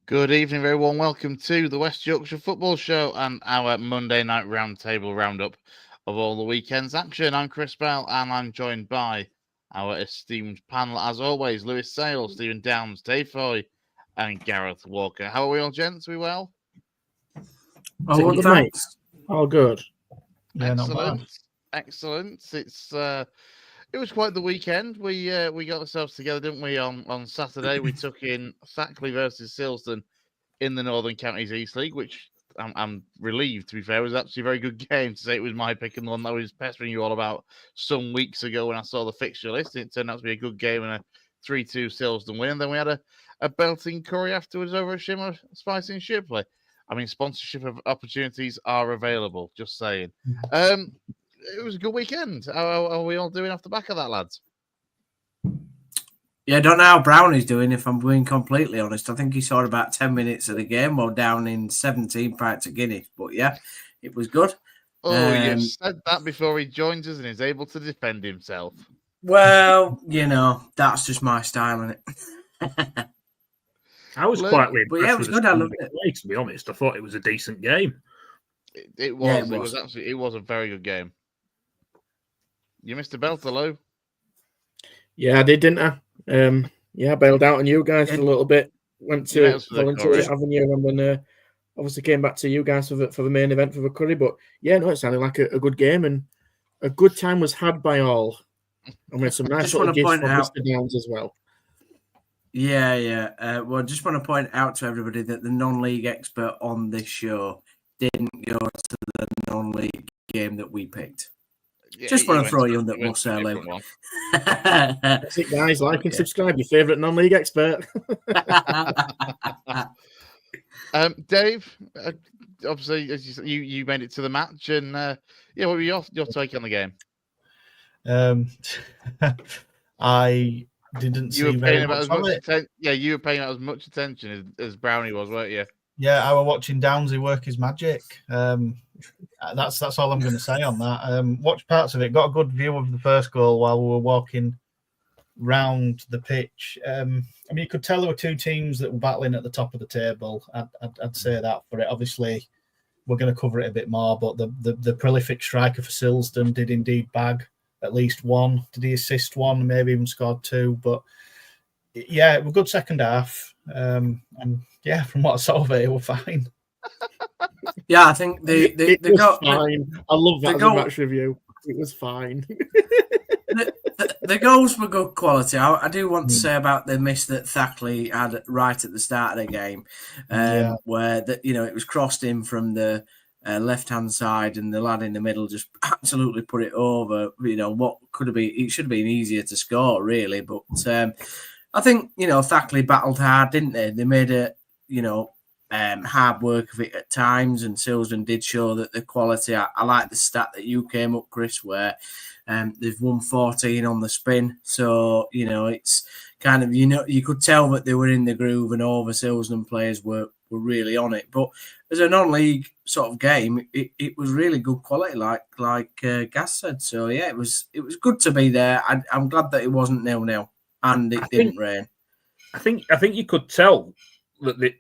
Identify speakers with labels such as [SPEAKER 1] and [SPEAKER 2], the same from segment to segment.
[SPEAKER 1] Good evening, everyone. Welcome to the West Yorkshire Football Show and our Monday night roundtable roundup of all the weekend's action. I'm Chris Bell and I'm joined by our esteemed panel, as always, Lewis Sale, Stephen Downes, Dave Foy, and Gareth Walker. How are we all, gents? Are we well?
[SPEAKER 2] Oh, good, thanks.
[SPEAKER 3] All good.
[SPEAKER 1] Yeah, excellent. Excellent. It was quite the weekend. We got ourselves together, didn't we? On Saturday, we took in Thackley versus Silsden in the Northern Counties East League, which I'm relieved, to be fair. It was actually a very good game. To say it was my pick and the one that I was pestering you all about some weeks ago when I saw the fixture list. It turned out to be a good game and a 3-2 Silsden win. And then we had a belting curry afterwards over a Shimmer Spice in Shipley. I mean, sponsorship opportunities are available, just saying. It was a good weekend. How are we all doing off the back of that, lads?
[SPEAKER 2] Yeah, I don't know how Brownie's doing, if I'm being completely honest. I think he saw about 10 minutes of the game while down in 17 pints of Guinness. But yeah, it was good.
[SPEAKER 1] Oh, you said that before he joins us and is able to defend himself.
[SPEAKER 2] Well, that's just my style, isn't it?
[SPEAKER 3] I was quite impressed.
[SPEAKER 2] But yeah, it was good. I loved it.
[SPEAKER 3] Play, to be honest, I thought it was a decent game.
[SPEAKER 1] It was. Yeah, it was a very good game. You missed a belt, Lou.
[SPEAKER 3] Yeah, I did, didn't I? I bailed out on you guys for a little bit. Went to Voluntary Avenue and then obviously came back to you guys for the main event for the curry. But yeah, no, it sounded like a good game and a good time was had by all. And with some nice little gifts from Mr. Downes as well.
[SPEAKER 2] Yeah. Well, I just want to point out to everybody that the non-league expert on this show didn't go to the non-league game that we picked. Yeah, just want to throw you on that bus there, Lou.
[SPEAKER 3] That's it, guys. Like and subscribe. Your favourite non-league expert.
[SPEAKER 1] Dave, obviously, as you made it to the match, and what were your take on the game?
[SPEAKER 4] I didn't see very much of it.
[SPEAKER 1] You were paying as much attention as Brownie was, weren't you?
[SPEAKER 4] Yeah, I was watching Downesy work his magic. That's all I'm going to say on that. Watched parts of it, got a good view of the first goal while we were walking round the pitch. You could tell there were two teams that were battling at the top of the table. I'd say that for it. Obviously, we're going to cover it a bit more, but the prolific striker for Silsden did indeed bag at least one. Did he assist one? Maybe even scored two. But yeah, it was a good second half. And yeah, from what I saw of it were fine.
[SPEAKER 2] Yeah, I think they got
[SPEAKER 3] fine. I love that as a match review. It was fine.
[SPEAKER 2] The goals were good quality. I do want to say about the miss that Thackley had right at the start of the game, where it was crossed in from the left-hand side, and the lad in the middle just absolutely put it over. What could have been, it should have been easier to score, really. But I think Thackley battled hard, didn't they? They made hard work of it at times, and Silsden did show that the quality. I like the stat that you came up, Chris, where they've won 14 on the spin. So it's kind of you could tell that they were in the groove, and all the Silsden players were really on it. But as a non-league sort of game, it was really good quality, like Gas said. So yeah, it was good to be there. I'm glad that it wasn't 0-0 and it didn't rain.
[SPEAKER 3] I think you could tell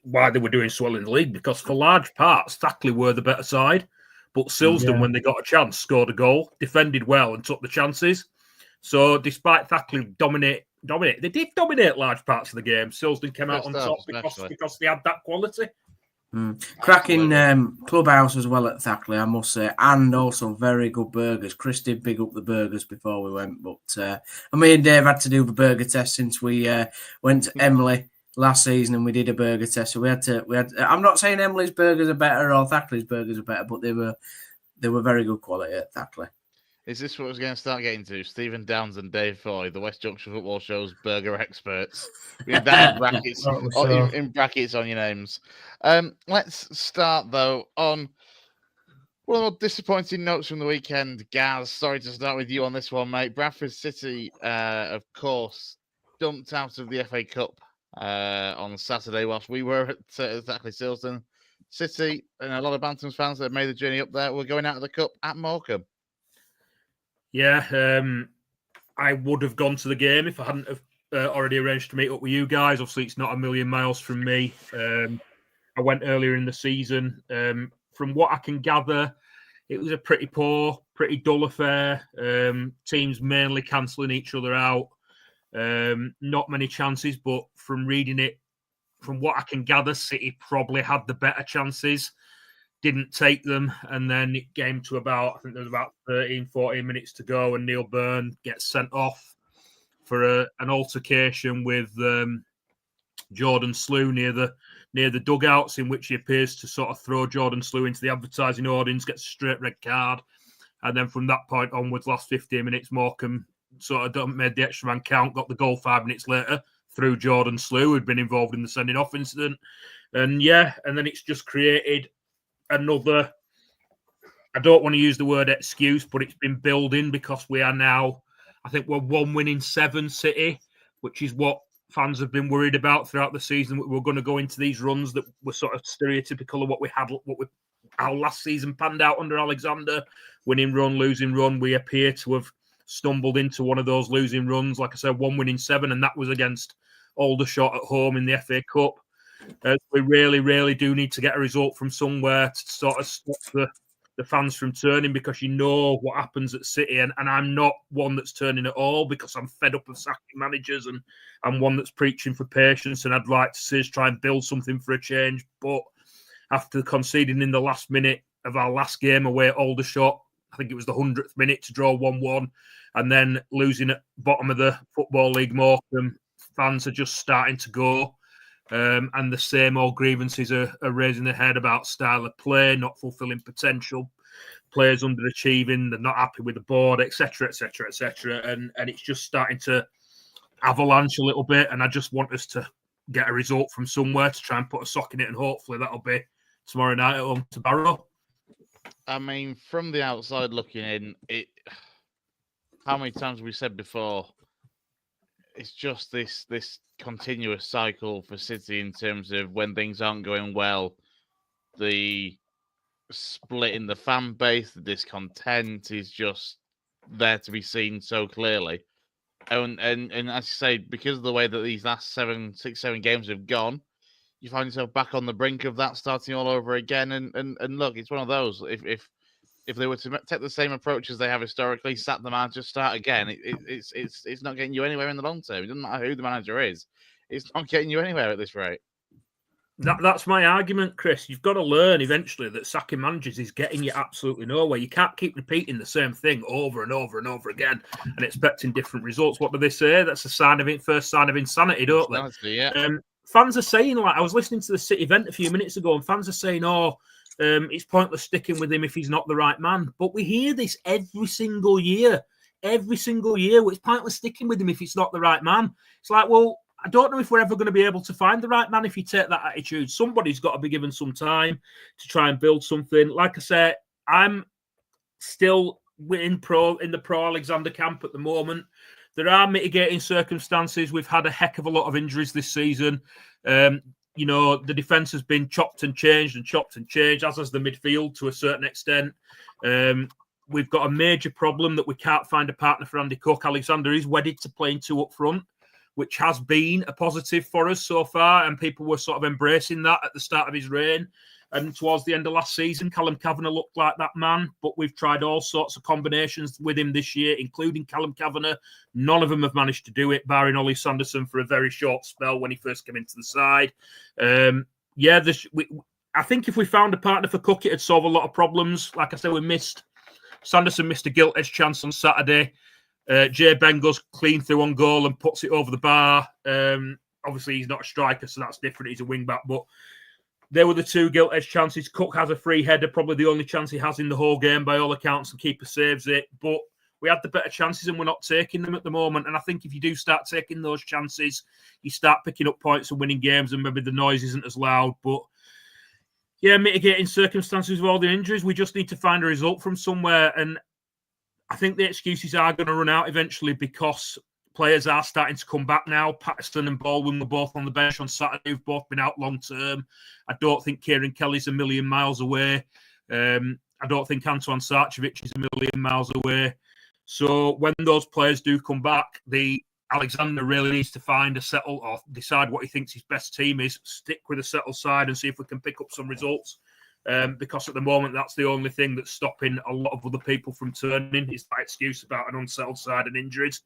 [SPEAKER 3] why they were doing so well in the league, because for large parts Thackley were the better side, but Silsden, when they got a chance, scored a goal, defended well and took the chances. So despite Thackley dominate, they did dominate large parts of the game. Silsden came out on top because they had that quality.
[SPEAKER 2] Cracking clubhouse as well at Thackley, I must say, and also very good burgers. Chris did big up the burgers before we went, but me and Dave had to do the burger test since we went to Emily last season, and we did a burger test. So we had. I'm not saying Emily's burgers are better or Thackley's burgers are better, but they were very good quality at Thackley.
[SPEAKER 1] Is this what I was going to start getting to? Stephen Downes and Dave Foy, the West Yorkshire Football Show's burger experts. We have that in brackets on your names. Let's start, though, on one of the more disappointing notes from the weekend. Gaz, sorry to start with you on this one, mate. Bradford City, of course, dumped out of the FA Cup on Saturday whilst we were at exactly Silsden. City and a lot of Bantams fans that have made the journey up there were going out of the Cup at Morecambe.
[SPEAKER 3] Yeah, I would have gone to the game if I hadn't have already arranged to meet up with you guys. Obviously, it's not a million miles from me. I went earlier in the season. From what I can gather, it was a pretty poor, pretty dull affair. Teams mainly cancelling each other out. Not many chances, but from reading it, from what I can gather, City probably had the better chances, didn't take them, and then it came to I think there was about 13, 14 minutes to go, and Neil Byrne gets sent off for an altercation with Jordan Slew near the dugouts, in which he appears to sort of throw Jordan Slew into the advertising audience, gets a straight red card, and then from that point onwards, last 15 minutes, Morecambe sort of made the extra man count, got the goal 5 minutes later through Jordan Slew, who'd been involved in the sending off incident. And then it's just created another, I don't want to use the word excuse, but it's been building, because we are now, I think we're 1 win in 7 City, which is what fans have been worried about throughout the season. We're going to go into these runs that were sort of stereotypical of what we had, how last season panned out under Alexander, winning run, losing run. We appear to have stumbled into one of those losing runs. Like I said, 1 win in 7, and that was against Aldershot at home in the FA Cup. We really, really do need to get a result from somewhere to sort of stop the fans from turning, because you know what happens at City, and I'm not one that's turning at all, because I'm fed up of sacking managers, and I'm one that's preaching for patience, and I'd like to see us try and build something for a change. But after conceding in the last minute of our last game away at Aldershot, I think it was the 100th minute to draw 1-1, and then losing at bottom of the Football League Morecambe, fans are just starting to go. And the same old grievances are raising their head about style of play, not fulfilling potential, players underachieving, they're not happy with the board, etc., etc., etc. And it's just starting to avalanche a little bit. And I just want us to get a result from somewhere to try and put a sock in it, and hopefully that'll be tomorrow night at home to Barrow.
[SPEAKER 1] I mean, from the outside looking in, how many times have we said before? It's just this continuous cycle for City in terms of when things aren't going well, the split in the fan base, the discontent is just there to be seen so clearly. And as you say, because of the way that these last 7 games have gone, you find yourself back on the brink of that starting all over again. And look, it's one of those. If they were to take the same approach as they have historically, sack the manager, start again, it's not getting you anywhere in the long term. It doesn't matter who the manager is; it's not getting you anywhere at this rate.
[SPEAKER 3] That's my argument, Chris. You've got to learn eventually that sacking managers is getting you absolutely nowhere. You can't keep repeating the same thing over and over and over again and expecting different results. What do they say? That's a first sign of insanity, don't they?
[SPEAKER 1] Honestly, yeah.
[SPEAKER 3] Fans are saying, like, I was listening to the City event a few minutes ago, and fans are saying, it's pointless sticking with him if he's not the right man. But we hear this every single year. Every single year, it's pointless sticking with him if it's not the right man. It's like, well, I don't know if we're ever going to be able to find the right man if you take that attitude. Somebody's got to be given some time to try and build something. Like I said, I'm still in the pro Alexander camp at the moment. There are mitigating circumstances. We've had a heck of a lot of injuries this season. The defence has been chopped and changed, as has the midfield to a certain extent. We've got a major problem that we can't find a partner for Andy Cook. Alexander is wedded to playing 2 up front, which has been a positive for us so far, and people were sort of embracing that at the start of his reign. And towards the end of last season, Callum Kavanagh looked like that man, but we've tried all sorts of combinations with him this year, including Callum Kavanagh. None of them have managed to do it, barring Ollie Sanderson for a very short spell when he first came into the side. I think if we found a partner for Cook, it'd solve a lot of problems. Like I said, Sanderson missed a gilt-edged chance on Saturday. Jay Ben goes clean through on goal and puts it over the bar. Obviously, he's not a striker, so that's different. He's a wing-back, but there were the 2 gilt-edged chances. Cook has a free header, probably the only chance he has in the whole game by all accounts, and keeper saves it. But we had the better chances and we're not taking them at the moment. And I think if you do start taking those chances, you start picking up points and winning games, and maybe the noise isn't as loud. But yeah, mitigating circumstances with all the injuries, we just need to find a result from somewhere. And I think the excuses are going to run out eventually, because players are starting to come back now. Patterson and Baldwin were both on the bench on Saturday. Who've both been out long term. I don't think Kieran Kelly's a million miles away. I don't think Antoine Sarcevic is a million miles away. So when those players do come back, the Alexander really needs to find a settle or decide what he thinks his best team is, stick with a settled side and see if we can pick up some results. Because at the moment, that's the only thing that's stopping a lot of other people from turning is that excuse about an unsettled side and injuries.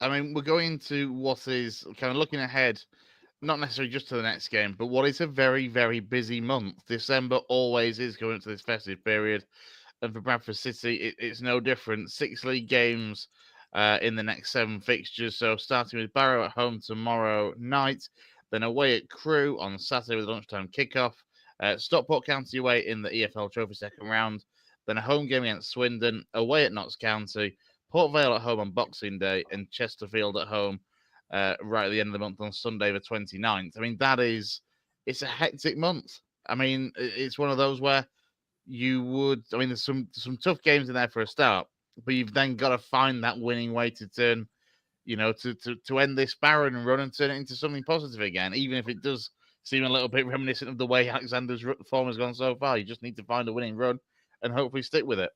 [SPEAKER 1] I mean, we're going to what is kind of looking ahead, not necessarily just to the next game, but what is a very, very busy month. December always is going into this festive period. And for Bradford City, it's no different. 6 league games in the next 7 fixtures. So starting with Barrow at home tomorrow night, then away at Crewe on Saturday with a lunchtime kickoff. Stockport County away in the EFL Trophy second round. Then a home game against Swindon, away at Notts County. Port Vale at home on Boxing Day, and Chesterfield at home right at the end of the month on Sunday the 29th. I mean, it's a hectic month. I mean, it's one of those where there's some tough games in there for a start, but you've then got to find that winning way to turn, to end this barren run and turn it into something positive again, even if it does seem a little bit reminiscent of the way Alexander's form has gone so far. You just need to find a winning run and hopefully stick with it.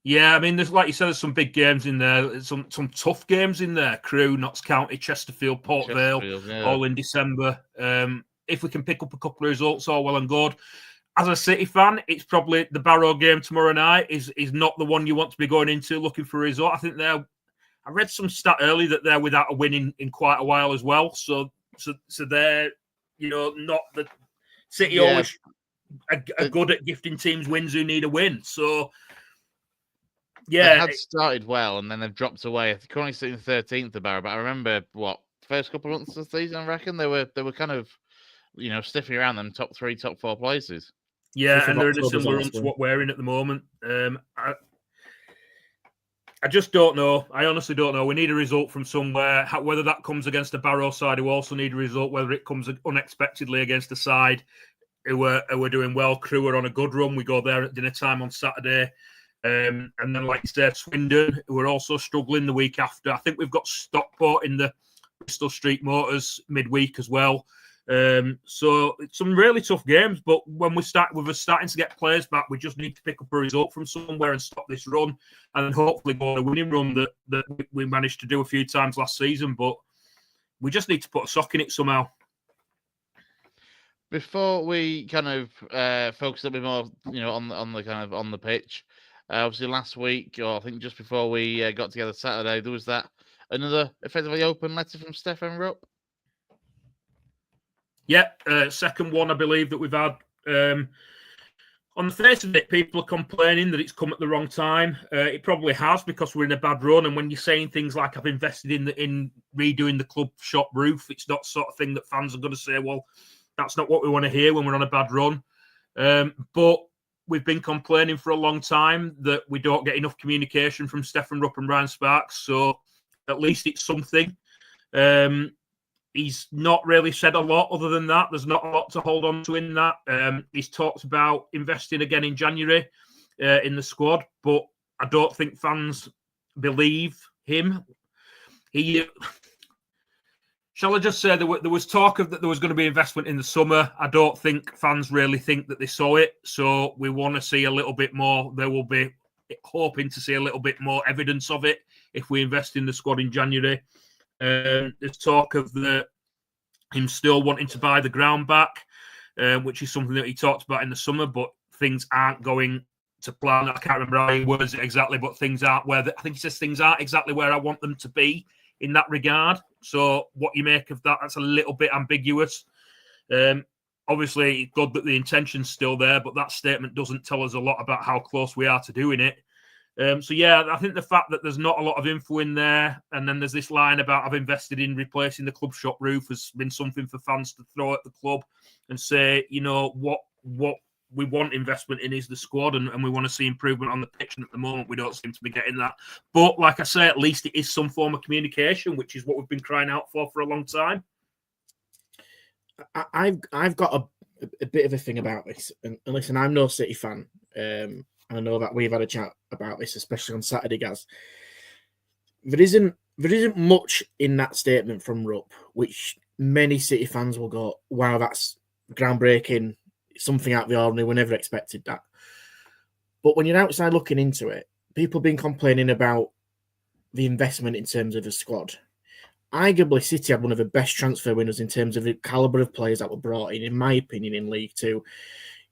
[SPEAKER 3] Yeah, I mean, there's, like you said, there's some big games in there, some tough games in there. Crewe, Notts County, Chesterfield, Port Vale, yeah. All in December. If we can pick up a couple of results, all well and good. As a City fan, it's probably the Barrow game tomorrow night is not the one you want to be going into looking for a result. I think I read some stat early that they're without a win in quite a while as well. So they're, not the City always are good at gifting teams wins who need a win. So, yeah.
[SPEAKER 1] They had started well and then they've dropped away. I think currently sitting 13th of Barrow, but I remember first couple of months of the season, I reckon they were kind of, stiffing around them top 3, top 4 places.
[SPEAKER 3] Yeah, and they're in a similar run to what we're in at the moment. I just don't know. I honestly don't know. We need a result from somewhere. Whether that comes against a Barrow side who also need a result, whether it comes unexpectedly against a side who are doing well. Crewe are on a good run. We go there at dinner time on Saturday. And then, like you said, Swindon, who are also struggling the week after. I think we've got Stockport in the Bristol Street Motors midweek as well. So it's some really tough games, but when we're starting to get players back, we just need to pick up a result from somewhere and stop this run, and then hopefully go on a winning run that we managed to do a few times last season. But we just need to put a sock in it somehow.
[SPEAKER 1] Before we kind of focus a bit more, on the pitch. Obviously, last week, or I think just before we got together Saturday, there was another effectively open letter from Stefan Rupp.
[SPEAKER 3] Yeah, second one, I believe, that we've had. On the face of it, people are complaining that it's come at the wrong time. It probably has, because we're in a bad run. And when you're saying things like, I've invested in redoing the club shop roof, it's not sort of thing that fans are going to say, well, that's not what we want to hear when we're on a bad run. But we've been complaining for a long time that we don't get enough communication from Stefan Rupp and Ryan Sparks. So at least it's something. He's not really said a lot other than that. There's not a lot to hold on to in that. He's talked about investing again in January in the squad, but I don't think fans believe him. Shall I just say there was talk of that there was going to be investment in the summer. I don't think fans really think that they saw it. So we want to see a little bit more. There will be hoping to see a little bit more evidence of it if we invest in the squad in January. There's talk of him still wanting to buy the ground back, which is something that he talked about in the summer, but things aren't going to plan. I can't remember how he words it exactly, but things aren't I think he says things aren't exactly where I want them to be in that regard. So what you make of that, that's a little bit ambiguous. Obviously, it's good that the intention's still there, but that statement doesn't tell us a lot about how close we are to doing it. So, yeah, I think the fact that there's not a lot of info in there, and then there's this line about I've invested in replacing the club shop roof has been something for fans to throw at the club and say, what we want investment in is the squad, and we want to see improvement on the pitch. And at the moment, we don't seem to be getting that. But like I say, at least it is some form of communication, which is what we've been crying out for a long time.
[SPEAKER 5] I've got a bit of a thing about this. And listen, I'm no City fan. And I know that we've had a chat about this, especially on Saturday, guys. There isn't much in that statement from Rupp, which many City fans will go, wow, that's groundbreaking, something out of the ordinary, we never expected that. But when you're outside looking into it, people have been complaining about the investment in terms of the squad. Arguably, City had one of the best transfer winners in terms of the calibre of players that were brought in my opinion, in League Two.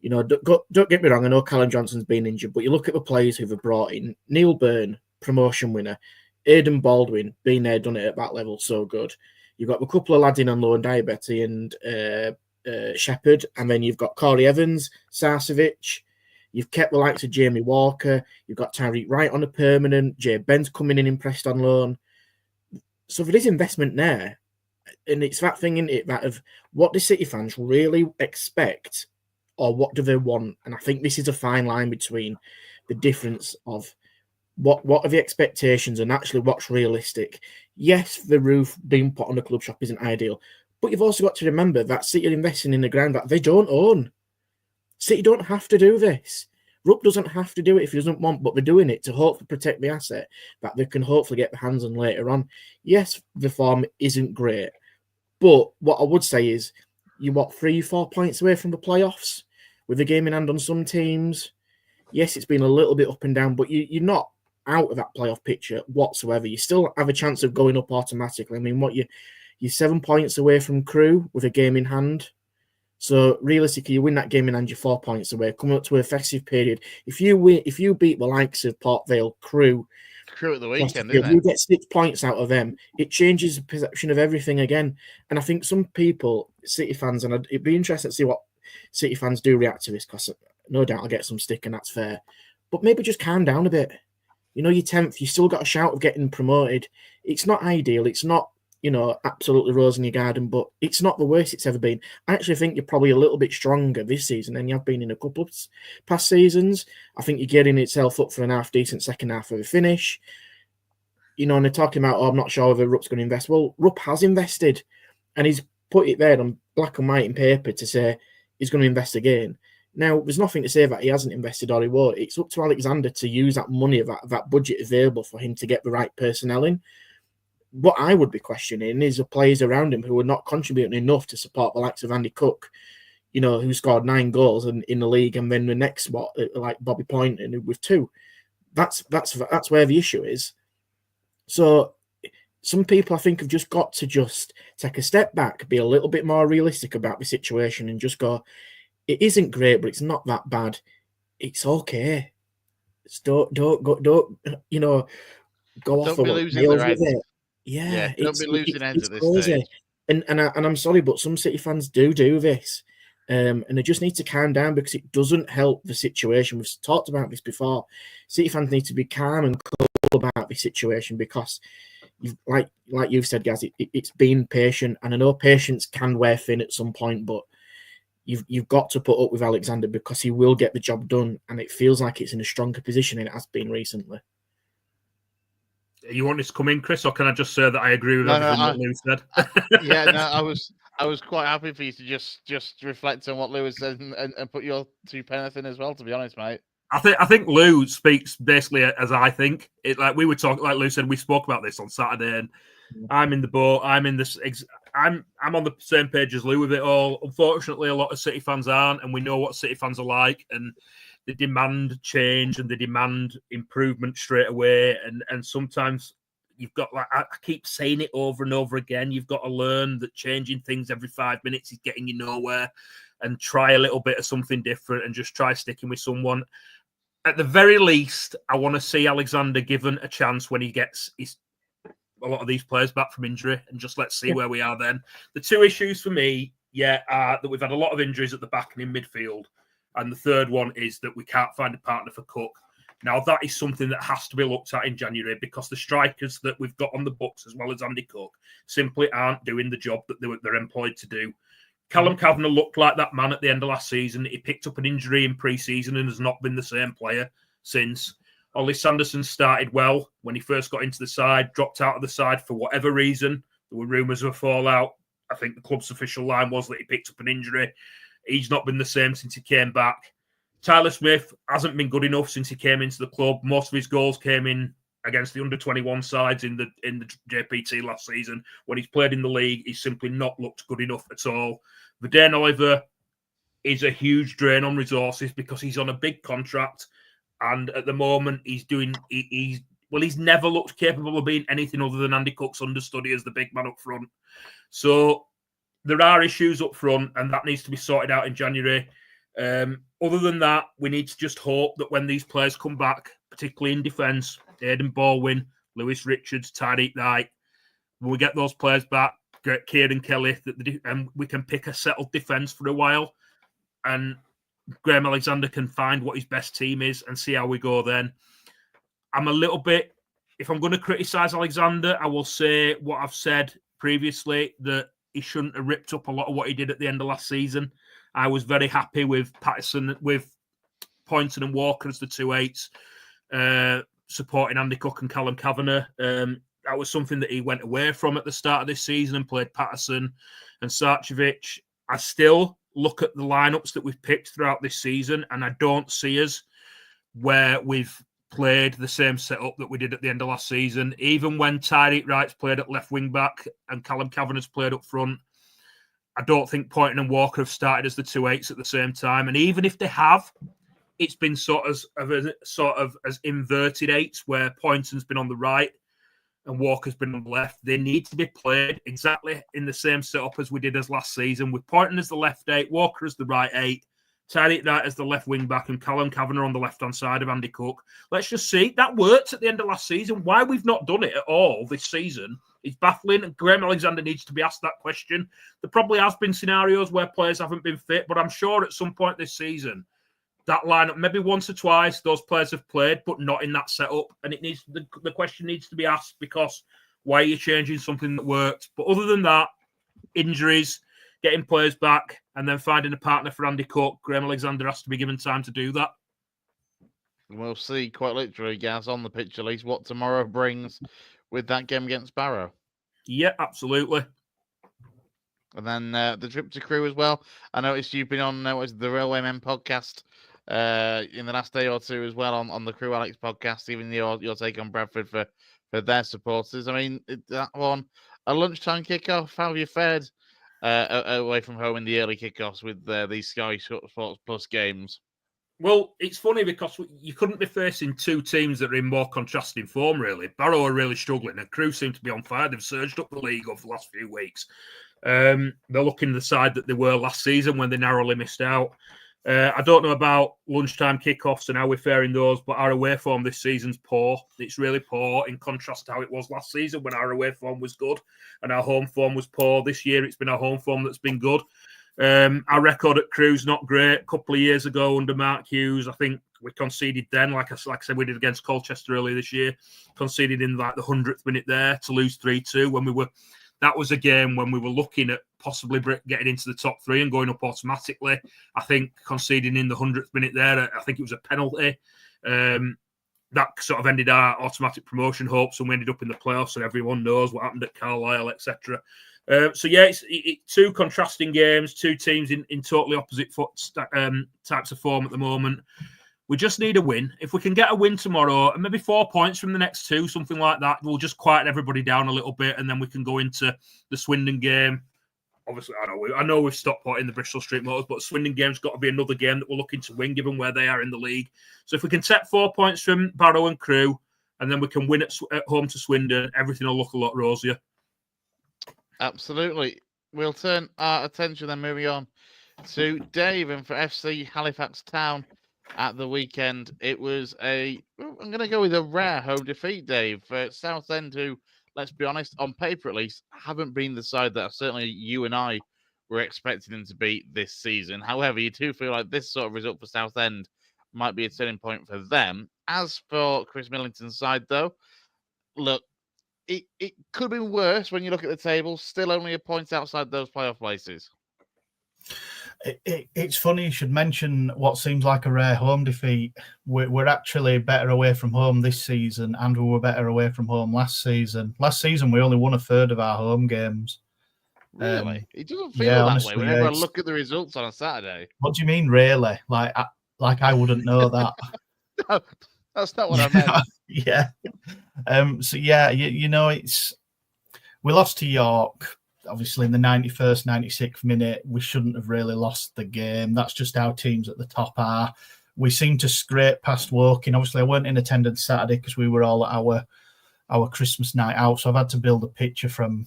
[SPEAKER 5] You know, don't get me wrong, I know Callum Johnson's been injured, but you look at the players who have brought in. Neil Byrne, promotion winner. Aidan Baldwin, been there, done it at that level, so good. You've got a couple of lads in on loan, Diabetti and Shepherd, and then you've got Corey Evans, Sarcevic. You've kept the likes of Jamie Walker. You've got Tyreek Wright on a permanent. Jay Ben's coming in impressed on loan. So there is investment there. And it's that thing, isn't it, that of what do City fans really expect or what do they want? And I think this is a fine line between the difference of what are the expectations and actually what's realistic. Yes, the roof being put on the club shop isn't ideal, but you've also got to remember that City are investing in the ground that they don't own. City don't have to do this. Rupp doesn't have to do it if he doesn't want, but they're doing it to hopefully protect the asset that they can hopefully get their hands on later on. Yes, the form isn't great, but what I would say is you're 3-4 points away from the playoffs with the game in hand on some teams. Yes, it's been a little bit up and down, but you're not out of that playoff picture whatsoever. You still have a chance of going up automatically. I mean, you're 7 points away from Crew with a game in hand. So realistically, you win that game in hand, you're 4 points away. Coming up to a festive period, if you beat the likes of Port Vale, Crew
[SPEAKER 1] at the weekend,
[SPEAKER 5] if you get 6 points out of them, it changes the perception of everything again. And I think some people, City fans, and it'd be interesting to see what City fans do react to this, because no doubt I'll get some stick, and that's fair. But maybe just calm down a bit. You know, you're 10th, you still got a shout of getting promoted. It's not ideal. It's not, you know, absolutely rose in your garden, but it's not the worst it's ever been. I actually think you're probably a little bit stronger this season than you have been in a couple of past seasons. I think you're getting itself up for an half-decent second half of a finish. You know, and they're talking about, I'm not sure whether Rupp's going to invest. Well, Rupp has invested, and he's put it there on black and white in paper to say he's going to invest again. Now, there's nothing to say that he hasn't invested or he won't. It's up to Alexander to use that money, that budget available for him to get the right personnel in. What I would be questioning is the players around him who are not contributing enough to support the likes of Andy Cook, you know, who scored 9 goals in the league, and then the next like Bobby Poynton with 2. That's where the issue is. So some people, I think, have just got to just take a step back, be a little bit more realistic about the situation, and just go, it isn't great, but it's not that bad. It's okay. Just don't you know, go off.
[SPEAKER 1] Don't be losing their heads.
[SPEAKER 5] Yeah,
[SPEAKER 1] don't be losing heads at this
[SPEAKER 5] crazy.
[SPEAKER 1] stage.
[SPEAKER 5] And I'm sorry, but some City fans do this, and they just need to calm down because it doesn't help the situation. We've talked about this before. City fans need to be calm and cool about the situation because, like you've said, guys, it's been patient, and I know patience can wear thin at some point, but you've got to put up with Alexander because he will get the job done, and it feels like it's in a stronger position than it has been recently.
[SPEAKER 3] You want this to come in, Chris, or can I just say that I agree with everything that Lou said?
[SPEAKER 1] I was quite happy for you to just reflect on what Lewis said and put your 2 pence in as well, to be honest, mate.
[SPEAKER 3] I think Lou speaks basically as I think. It, like we were talking, like Lou said, we spoke about this on Saturday, and I'm in the boat. I'm in this. I'm on the same page as Lou with it all. Unfortunately, a lot of City fans aren't, and we know what City fans are like, and they demand change and they demand improvement straight away. And sometimes you've got, like I keep saying it over and over again, you've got to learn that changing things every 5 minutes is getting you nowhere, and try a little bit of something different and just try sticking with someone. At the very least, I want to see Alexander given a chance when he gets a lot of these players back from injury, and just let's see where we are then. The 2 issues for me, are that we've had a lot of injuries at the back and in midfield. And the third one is that we can't find a partner for Cook. Now, that is something that has to be looked at in January because the strikers that we've got on the books, as well as Andy Cook, simply aren't doing the job that they're employed to do. Callum Kavanagh looked like that man at the end of last season. He picked up an injury in pre-season and has not been the same player since. Ollie Sanderson started well when he first got into the side, dropped out of the side for whatever reason. There were rumours of a fallout. I think the club's official line was that he picked up an injury. He's not been the same since he came back. Tyler Smith hasn't been good enough since he came into the club. Most of his goals came in against the under-21 sides in the JPT last season. When he's played in the league, he's simply not looked good enough at all. Verdane Oliver is a huge drain on resources because he's on a big contract, and at the moment he's Well, he's never looked capable of being anything other than Andy Cook's understudy as the big man up front. So there are issues up front, and that needs to be sorted out in January. Other than that, we need to just hope that when these players come back, particularly in defence, Aidan Baldwin, Lewis Richards, Tariq Knight, when we get those players back, get Kieran Kelly, and we can pick a settled defence for a while, and Graham Alexander can find what his best team is and see how we go then. I'm a little bit, if I'm going to criticise Alexander, I will say what I've said previously, that he shouldn't have ripped up a lot of what he did at the end of last season. I was very happy with Patterson, with Poynton and Walker as the 2/8s, supporting Andy Cook and Callum Kavanagh. That was something that he went away from at the start of this season and played Patterson and Sarcevic. I still look at the lineups that we've picked throughout this season, and I don't see us where we've played the same setup that we did at the end of last season. Even when Tariq Wright's played at left wing back and Callum Kavanagh's played up front, I don't think Poynton and Walker have started as the 2/8s at the same time. And even if they have, it's been sort of as inverted 8s, where Poynton's been on the right and Walker's been on the left. They need to be played exactly in the same setup as we did as last season, with Poynton as the left 8, Walker as the right 8, Tariq Knight as the left wing back, and Callum Kavanagh on the left-hand side of Andy Cook. Let's just see. That worked at the end of last season. Why we've not done it at all this season is baffling, and Graham Alexander needs to be asked that question. There probably has been scenarios where players haven't been fit, but I'm sure at some point this season, that lineup, maybe once or twice, those players have played, but not in that setup. And it needs the question needs to be asked, because why are you changing something that worked? But other than that, injuries, getting players back, and then finding a partner for Andy Cook, Graham Alexander has to be given time to do that.
[SPEAKER 1] We'll see, quite literally, Gaz, on the pitch at least, what tomorrow brings with that game against Barrow.
[SPEAKER 3] Yeah, absolutely.
[SPEAKER 1] And then the trip to Crewe as well. I noticed you've been on the Railway Men podcast in the last day or two as well on the Crewe Alex podcast, even your take on Bradford for their supporters. I mean, that one, a lunchtime kickoff, how have you fared away from home in the early kickoffs with these Sky Sports Plus games?
[SPEAKER 3] Well, it's funny because you couldn't be facing two teams that are in more contrasting form, really. Barrow are really struggling, and Crewe seem to be on fire. They've surged up the league over the last few weeks. They're looking the side that they were last season when they narrowly missed out. I don't know about lunchtime kickoffs and how we're faring those, but our away form this season's poor. It's really poor in contrast to how it was last season when our away form was good and our home form was poor. This year, it's been our home form that's been good. Our record at Crewe's not great. A couple of years ago under Mark Hughes, I think we conceded then, like I said, we did against Colchester earlier this year, conceded in like the 100th minute there to lose 3-2 when we were. That was a game when we were looking at possibly getting into the top 3 and going up automatically. I think conceding in the 100th minute there, I think it was a penalty. That sort of ended our automatic promotion hopes, and we ended up in the playoffs, and everyone knows what happened at Carlisle, etc. So, yeah, it's two contrasting games, two teams in totally opposite types of form at the moment. We just need a win. If we can get a win tomorrow, and maybe 4 points from the next 2, something like that, we'll just quieten everybody down a little bit, and then we can go into the Swindon game. Obviously, I know we've stopped in the Bristol Street Motors, but Swindon game's got to be another game that we're looking to win, given where they are in the league. So if we can set 4 points from Barrow and Crewe, and then we can win at home to Swindon, everything will look a lot rosier. Absolutely.
[SPEAKER 1] We'll turn our attention then, moving on to Dave, and for FC Halifax Town at the weekend, it was I'm going to go with a rare home defeat, Dave. Southend, who, let's be honest, on paper at least, haven't been the side that certainly you and I were expecting them to be this season. However, you do feel like this sort of result for Southend might be a turning point for them. As for Chris Millington's side, though, look, it could have been worse when you look at the table. Still only a point outside those playoff places.
[SPEAKER 4] It's funny you should mention what seems like a rare home defeat. We're actually better away from home this season, and we were better away from home last season. Last season, we only won a third of our home games.
[SPEAKER 1] Really? It doesn't feel that honestly, way whenever I look at the results on a Saturday.
[SPEAKER 4] What do you mean, really? Like I wouldn't know that.
[SPEAKER 1] No, that's not what I meant.
[SPEAKER 4] Yeah. So, yeah, you know, we lost to York. Obviously, in the 91st, 96th minute, we shouldn't have really lost the game. That's just how teams at the top are. we seem to scrape past Woking. Obviously, I weren't in attendance Saturday because we were all at our Christmas night out, so I've had to build a picture from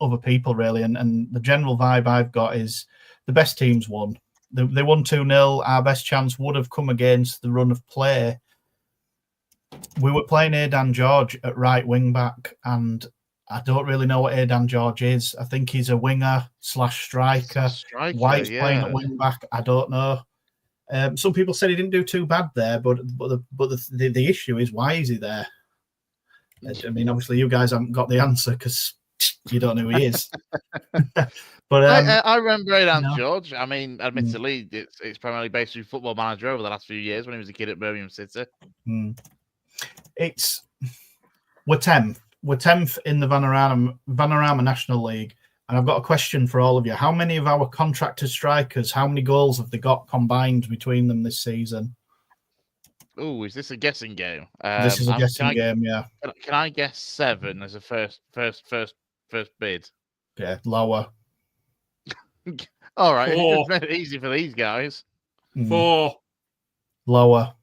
[SPEAKER 4] other people, really. And the general vibe I've got is the best teams won. They won 2-0. Our best chance would have come against the run of play. We were playing Aidan George at right wing back, and I don't really know what Aidan George is. I think he's a winger / striker. Why he's playing at wing back, I don't know. Some people said he didn't do too bad there, but the issue is, why is he there? I mean, obviously you guys haven't got the answer because you don't know who he is. But
[SPEAKER 1] I remember Aidan George. I mean, admittedly, it's primarily based on Football Manager over the last few years when he was a kid at Birmingham City.
[SPEAKER 4] We're 10th. We're 10th in the Vanarama National League. And I've got a question for all of you. How many of our contracted strikers, how many goals have they got combined between them this season?
[SPEAKER 1] Oh, is this a guessing game?
[SPEAKER 4] This is a guessing game, yeah.
[SPEAKER 1] Can I guess 7 as a first bid?
[SPEAKER 4] Yeah, lower.
[SPEAKER 1] All right,
[SPEAKER 3] 4.
[SPEAKER 1] it's made it easy for these guys.
[SPEAKER 3] 4.
[SPEAKER 4] Lower.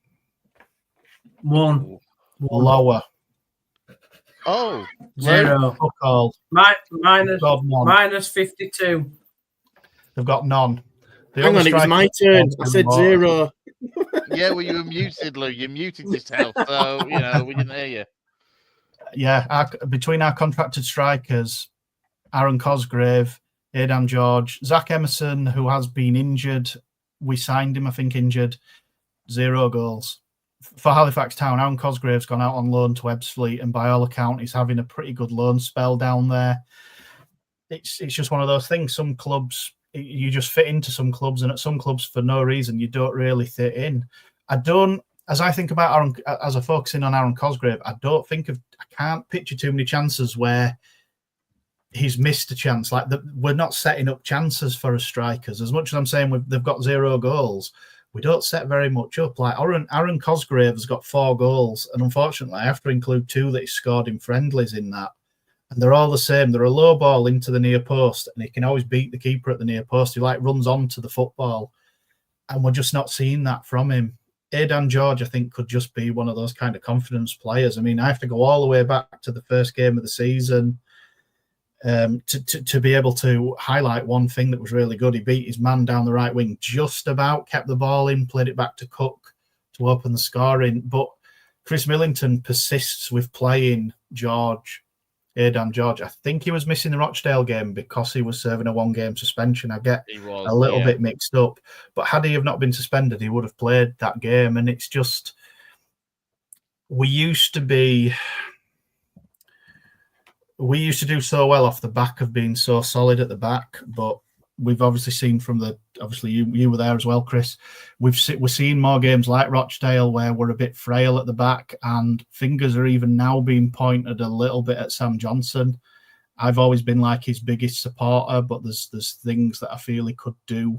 [SPEAKER 2] 1.
[SPEAKER 4] Lower.
[SPEAKER 1] Oh,
[SPEAKER 2] 0.
[SPEAKER 4] Fuck all.
[SPEAKER 2] Minus 52.
[SPEAKER 4] They've got none.
[SPEAKER 5] Hang on, it was my turn. I said 0.
[SPEAKER 1] Yeah, well, you were muted, Lou. You muted yourself, so we didn't hear you.
[SPEAKER 4] Yeah, between our contracted strikers, Aaron Cosgrave, Aidan George, Zach Emerson, who has been injured. We signed him, I think, injured. 0 goals. For Halifax Town, Aaron Cosgrave's gone out on loan to Ebbsfleet, and by all accounts, he's having a pretty good loan spell down there. It's just one of those things. Some clubs, you just fit into some clubs, and at some clubs, for no reason, you don't really fit in. As I think about Aaron, as I focus in on Aaron Cosgrave, I can't picture too many chances where he's missed a chance. Like we're not setting up chances for us strikers. As much as I'm saying they've got 0 goals, we don't set very much up. Like Aaron Cosgrave has got 4 goals, and unfortunately, I have to include 2 that he scored in friendlies in that. And they're all the same. They're a low ball into the near post, and he can always beat the keeper at the near post. He runs onto the football, and we're just not seeing that from him. Aidan George, I think, could just be one of those kind of confidence players. I mean, I have to go all the way back to the first game of the season to be able to highlight one thing that was really good. He beat his man down the right wing, just about kept the ball in, played it back to Cook to open the scoring. But Chris Millington persists with playing Aidan George. I think he was missing the Rochdale game because he was serving a 1-game suspension. I get a little bit mixed up. But had he have not been suspended, he would have played that game. And it's just, we used to do so well off the back of being so solid at the back, but we've obviously seen obviously you were there as well, Chris. We're seeing more games like Rochdale where we're a bit frail at the back, and fingers are even now being pointed a little bit at Sam Johnson. I've always been like his biggest supporter, but there's things that I feel he could do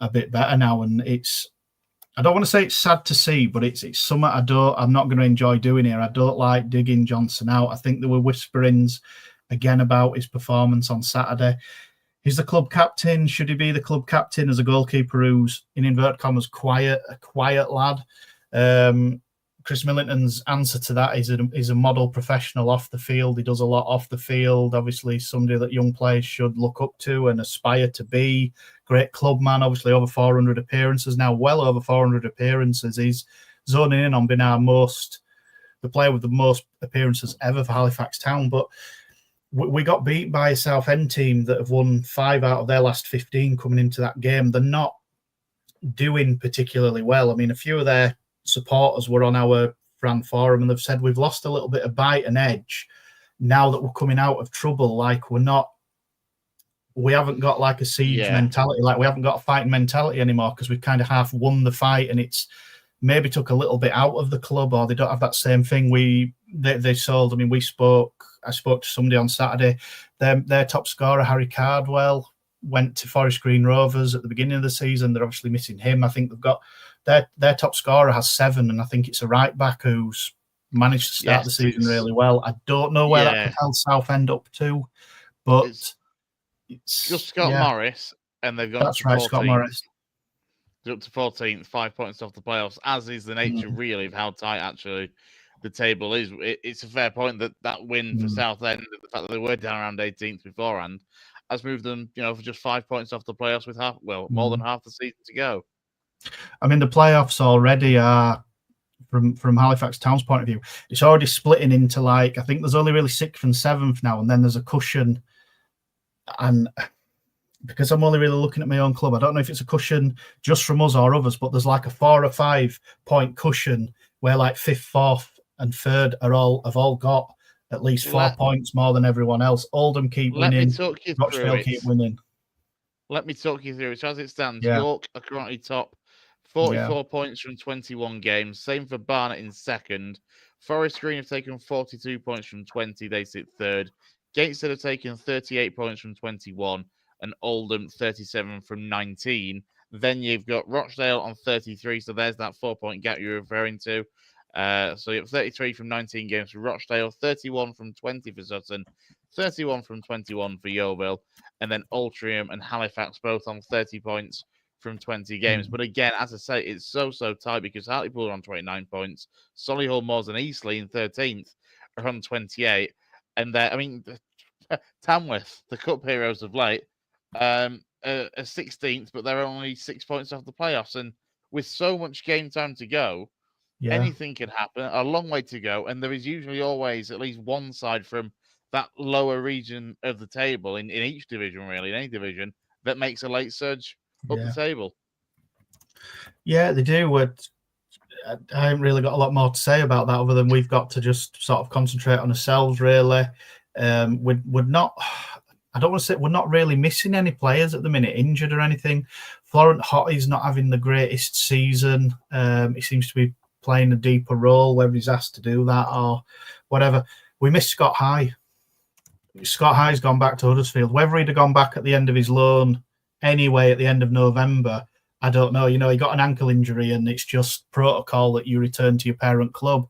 [SPEAKER 4] a bit better now, and I don't want to say it's sad to see, but it's something I'm not going to enjoy doing here. I don't like digging Johnson out. I think there were whisperings again about his performance on Saturday. He's the club captain. Should he be the club captain as a goalkeeper who's, in inverted commas, a quiet lad? Chris Millington's answer to that is he's a model professional off the field. He does a lot off the field. Obviously, somebody that young players should look up to and aspire to be. Great club man, obviously over 400 appearances now, well over 400 appearances. He's zoning in on being the player with the most appearances ever for Halifax Town. But we got beat by a Southend team that have won 5 out of their last 15 coming into that game. They're not doing particularly well. I mean, a few of their supporters were on our Fran forum and they've said we've lost a little bit of bite and edge now that we're coming out of trouble. Like we haven't got like a siege mentality. Like we haven't got a fighting mentality anymore because we've kind of half won the fight, and it's maybe took a little bit out of the club, or they don't have that same thing they sold. I mean, I spoke to somebody on Saturday. Their top scorer, Harry Cardwell, went to Forest Green Rovers at the beginning of the season. They're obviously missing him. I think they've got their top scorer has 7, and I think it's a right back who's managed to start the season really well. I don't know where that could help Southend up to, but it's
[SPEAKER 1] just Scott Morris, and they've got
[SPEAKER 4] that's right, Scott Morris.
[SPEAKER 1] They're up to 14th, 5 points off the playoffs, as is the nature really of how tight actually the table is. It's a fair point that win for Southend, the fact that they were down around 18th beforehand, has moved them, for just 5 points off the playoffs with more than half the season to go.
[SPEAKER 4] I mean, the playoffs already are, from Halifax Town's point of view, it's already splitting into I think there's only really 6th and 7th now, and then there's a cushion. And because I'm only really looking at my own club, I don't know if it's a cushion just from us or others, but there's a 4 or 5 point cushion where 5th, 4th, and 3rd have all got at least 4 points more than everyone else. Oldham keep winning. Rochdale keep winning.
[SPEAKER 1] Let me talk you through it. So as it stands, York are currently top, 44 points from 21 games. Same for Barnet in second. Forest Green have taken 42 points from 20. They sit third. Gateshead have taken 38 points from 21. And Oldham 37 from 19. Then you've got Rochdale on 33. So there's that 4-point gap you're referring to. So you have 33 from 19 games for Rochdale, 31 from 20 for Sutton, 31 from 21 for Yeovil, and then Altrincham and Halifax both on 30 points from 20 games. But again, as I say, it's so tight because Hartlepool are on 29 points, Solihull, Moors and Eastleigh in 13th are on 28. And Tamworth, the Cup heroes of late, are 16th, but they're only 6 points off the playoffs. And with so much game time to go, anything can happen, a long way to go. And there is usually always at least one side from that lower region of the table in each division, really, in any division, that makes a late surge up the table. Yeah,
[SPEAKER 4] they do. I haven't really got a lot more to say about that other than we've got to just sort of concentrate on ourselves, really. We're not... I don't want to say we're not really missing any players at the minute, injured or anything. Florent Hotty's not having the greatest season. He seems to be playing a deeper role, whether he's asked to do that or whatever. We miss Scott High. Scott High's gone back to Huddersfield. Whether he'd have gone back at the end of his loan anyway at the end of November, I don't know. He got an ankle injury and it's just protocol that you return to your parent club.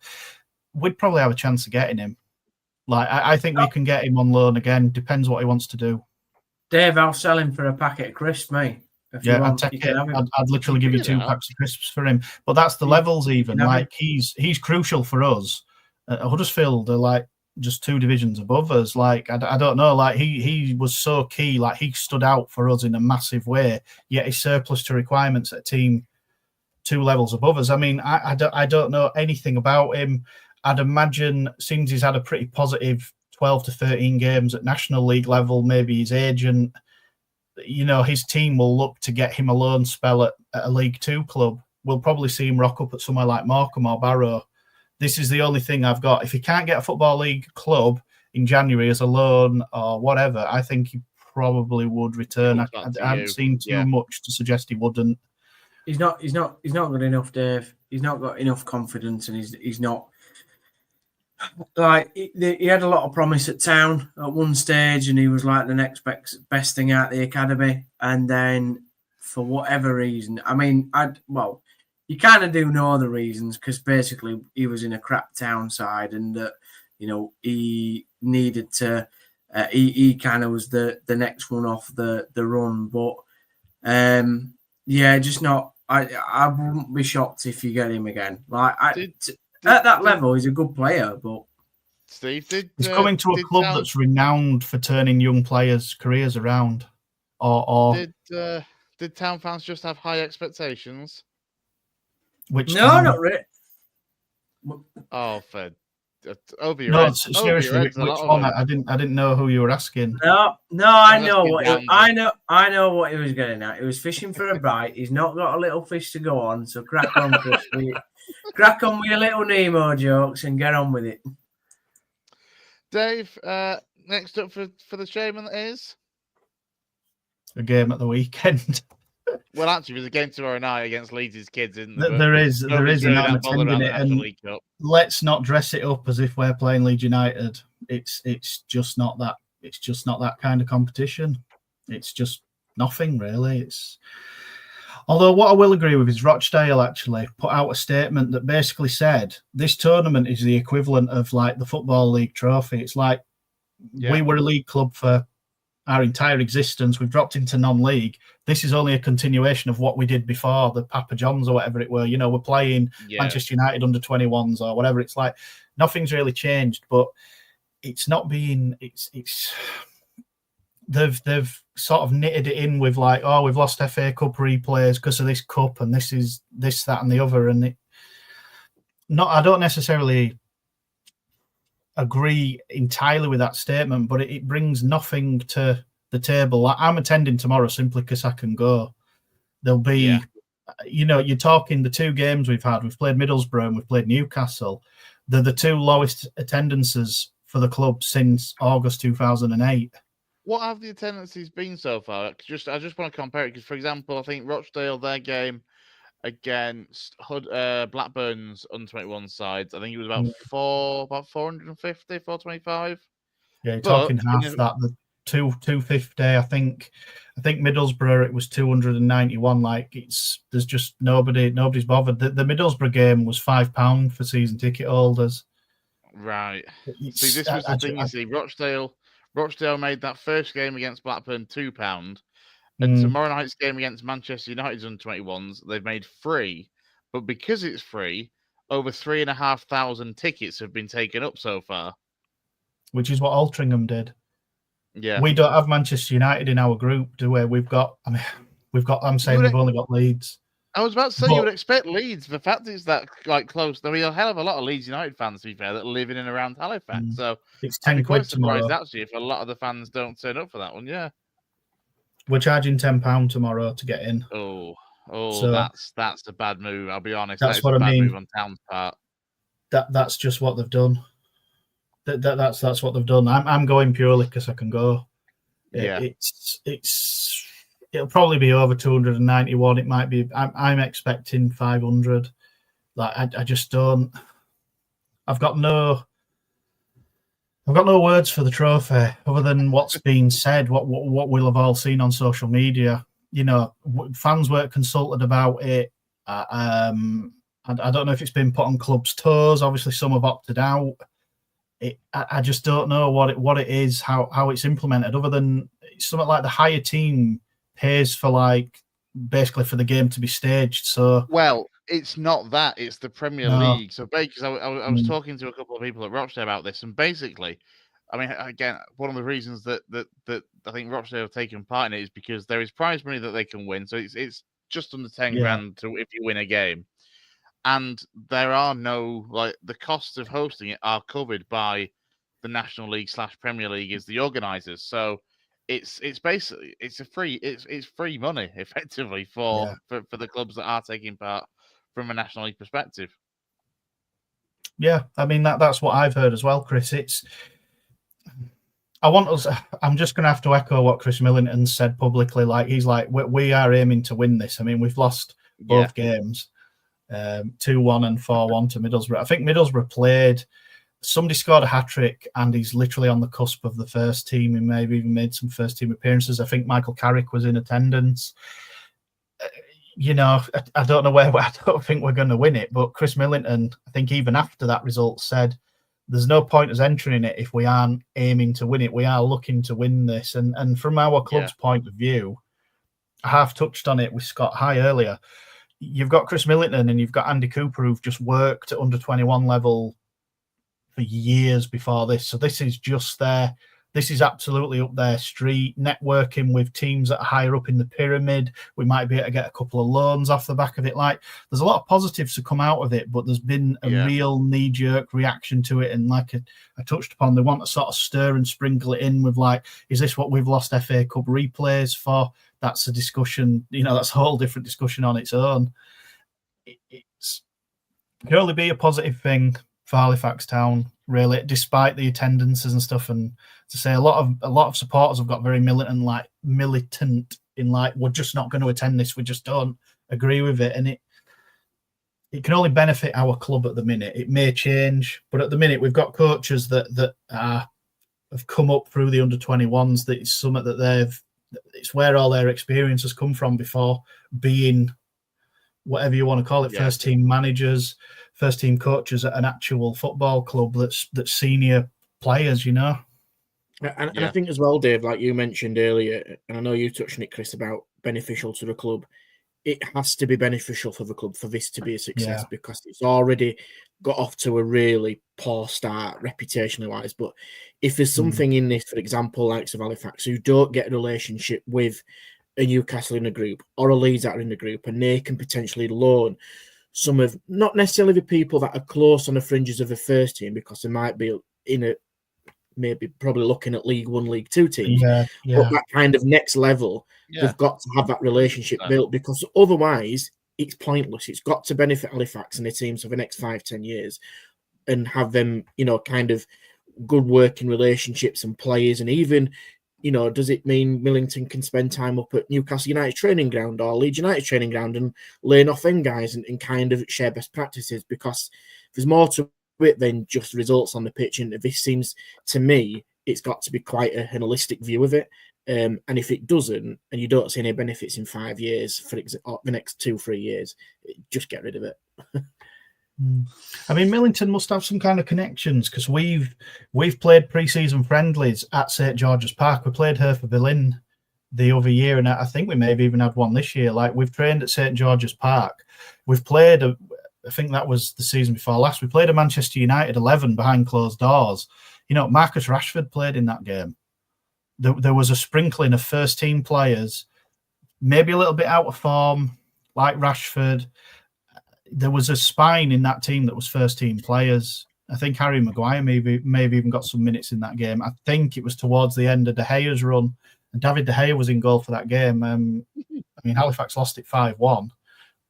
[SPEAKER 4] We'd probably have a chance of getting him. I think we can get him on loan again. Depends what he wants to do.
[SPEAKER 2] Dave, I'll sell him for a packet of crisps, mate.
[SPEAKER 4] I'd take it. I'd literally give you 2 packs of crisps for him. But that's the levels even. He's crucial for us. Huddersfield are just 2 divisions above us. I don't know. He was so key. He stood out for us in a massive way. Yet he's surplus to requirements at a team 2 levels above us. I mean, I don't know anything about him. I'd imagine, seems he's had a pretty positive 12 to 13 games at National League level. Maybe his agent, his team will look to get him a loan spell at a League 2 club. We'll probably see him rock up at somewhere like Morecambe or Barrow. This is the only thing I've got. If he can't get a Football League club in January as a loan or whatever, I think he probably would return. I haven't seen too much to suggest he wouldn't.
[SPEAKER 2] He's not good enough, Dave. He's not got enough confidence, and he's not. He had a lot of promise at Town at one stage, and he was the next best thing out of the academy. And then, for whatever reason, you kind of do know the reasons, because basically he was in a crap Town side, and he needed to. He kind of was the next one off the run, but just not. I wouldn't be shocked if you get him again. At that level, he's a good player, but
[SPEAKER 1] Steve,
[SPEAKER 4] he's coming to a club that's renowned for turning young players' careers around.
[SPEAKER 1] Did Town fans just have high expectations?
[SPEAKER 2] Not really.
[SPEAKER 1] Oh, for
[SPEAKER 4] seriously, which one? I didn't know who you were asking.
[SPEAKER 2] No, I know what he was getting at. He was fishing for a bite. He's not got a little fish to go on, so crack on, Chris. Crack on with your little Nemo jokes and get on with it.
[SPEAKER 1] Dave, next up for the Shaman is
[SPEAKER 4] a game at the weekend.
[SPEAKER 1] Well, actually, there's a game tomorrow night against Leeds' kids, isn't there?
[SPEAKER 4] There is, and I'm attending it. And let's not dress it up as if we're playing Leeds United. It's just not that. It's just not that kind of competition. It's just nothing really. Although what I will agree with is Rochdale actually put out a statement that basically said this tournament is the equivalent of the Football League trophy. It's we were a league club for our entire existence. We've dropped into non-league. This is only a continuation of what we did before, the Papa Johns or whatever it were. You know, we're playing Manchester United under 21s or whatever. It's like nothing's really changed, but it's not being. It's they've sort of knitted it in with like, oh, we've lost FA Cup replays because of this cup, and this is this, that, and the other, and I don't necessarily agree entirely with that statement, but it brings nothing to the table. I'm attending tomorrow simply because I can go. There'll be, you know, you're talking the 2 games we've had. We've played Middlesbrough and we've played Newcastle. They're the 2 lowest attendances for the club since August 2008.
[SPEAKER 1] What have the attendances been so far? I just want to compare it because, for example, I think Rochdale, their game against Blackburn's under-21 sides, I think it was about 450, 425.
[SPEAKER 4] Yeah, you're talking half that. The 250. I think Middlesbrough it was 291. Like there's just nobody's bothered. The Middlesbrough game was £5 for season ticket holders.
[SPEAKER 1] Right. See, this was the thing. You see, Rochdale made that first game against Blackburn £2. And tomorrow night's game against Manchester United's under-21s, they've made free. But because it's free, over 3,500 tickets have been taken up so far.
[SPEAKER 4] Which is what Altrincham did.
[SPEAKER 1] Yeah.
[SPEAKER 4] We don't have Manchester United in our group, do we? We've only got Leeds.
[SPEAKER 1] I was about to say, you would expect Leeds. The fact is that like close. There are a hell of a lot of Leeds United fans, to be fair, that live in and around Halifax. So
[SPEAKER 4] it's 10 quid tomorrow.
[SPEAKER 1] Actually, if a lot of the fans don't turn up for that one,
[SPEAKER 4] we're charging £10 tomorrow to get in.
[SPEAKER 1] So that's a bad move. I'll be honest.
[SPEAKER 4] That's what I mean.
[SPEAKER 1] Move on Town's part.
[SPEAKER 4] That's just what they've done. That's what they've done. I'm going purely because I can go. It'll probably be over 291. It might be. I'm expecting 500. Like I just don't. I've got no words for the trophy other than what's been said. What we'll have all seen on social media. You know, fans weren't consulted about it. I don't know if it's been put on clubs' toes. Obviously, some have opted out. I just don't know what it is, how it's implemented. Other than something like the higher team pays for basically for the game to be staged. So
[SPEAKER 1] it's not that; it's the Premier League. So because I was talking to a couple of people at Rochdale about this, and basically, I mean, again, one of the reasons that I think Rochdale have taken part in it is because there is prize money that they can win. So it's just under 10 grand if you win a game. And there are no the costs of hosting it are covered by the National League / Premier League as the organisers. So it's basically it's free money effectively for the clubs that are taking part from a National League perspective.
[SPEAKER 4] Yeah, I mean that's what I've heard as well, Chris. I'm just going to have to echo what Chris Millington said publicly. He's like, we are aiming to win this. I mean, we've lost both games. 2-1 and 4-1 to Middlesbrough. I think Middlesbrough played. Somebody scored a hat-trick and he's literally on the cusp of the first team. He maybe even made some first-team appearances. I think Michael Carrick was in attendance. You know, I don't know where. I don't think we're going to win it. But Chris Millington, I think even after that result, said there's no point us entering it if we aren't aiming to win it. We are looking to win this. And from our club's point of view, I have touched on it with Scott High earlier. You've got Chris Millington and you've got Andy Cooper who've just worked at under 21 level for years before this. So this is just this is absolutely up their street, networking with teams that are higher up in the pyramid. We might be able to get a couple of loans off the back of it. There's a lot of positives to come out of it, but there's been a real knee-jerk reaction to it. And I touched upon, they want to sort of stir and sprinkle it in with is this what we've lost FA Cup replays for? That's a discussion, that's a whole different discussion on its own. It can only be a positive thing for Halifax Town, really, despite the attendances and stuff. And to say a lot of supporters have got very militant in we're just not going to attend this. We just don't agree with it. And it can only benefit our club at the minute. It may change, but at the minute we've got coaches that have come up through the under-21s. That it's something that it's where all their experience has come from before being whatever you want to call it, first team managers, first team coaches at an actual football club that's senior players,
[SPEAKER 5] And I think as well, Dave, like you mentioned earlier, and I know you touched on it, Chris, about beneficial to the club. It has to be beneficial for the club for this to be a success because it's already got off to a really poor start reputationally wise. But if there's something in this, for example, likes of Halifax, who don't get a relationship with a Newcastle in a group or a Leeds that are in the group, and they can potentially loan some of, not necessarily the people that are close on the fringes of the first team, because they might be in a, maybe probably looking at League One, League Two teams, but that kind of next level, they've got to have that relationship built, because otherwise it's pointless. It's got to benefit Halifax and the teams for the next 5-10 years, and have them, kind of good working relationships and players. And even, does it mean Millington can spend time up at Newcastle United training ground or Leeds United training ground and learn off them guys and kind of share best practices? Because there's more to it than just results on the pitch. And this seems, to me, it's got to be quite an holistic view of it. And if it doesn't, and you don't see any benefits in 5 years, for the next 2-3 years, just get rid of it.
[SPEAKER 4] I mean, Millington must have some kind of connections, because we've played pre-season friendlies at St George's Park. We played her for Berlin the other year, and I think we maybe even had one this year. Like, we've trained at St George's Park. We've played, I think that was the season before last, we played a Manchester United 11 behind closed doors. Marcus Rashford played in that game. There was a sprinkling of first-team players, maybe a little bit out of form, like Rashford. There was a spine in that team that was first-team players. I think Harry Maguire maybe even got some minutes in that game. I think it was towards the end of De Gea's run, and David De Gea was in goal for that game. Halifax lost it 5-1,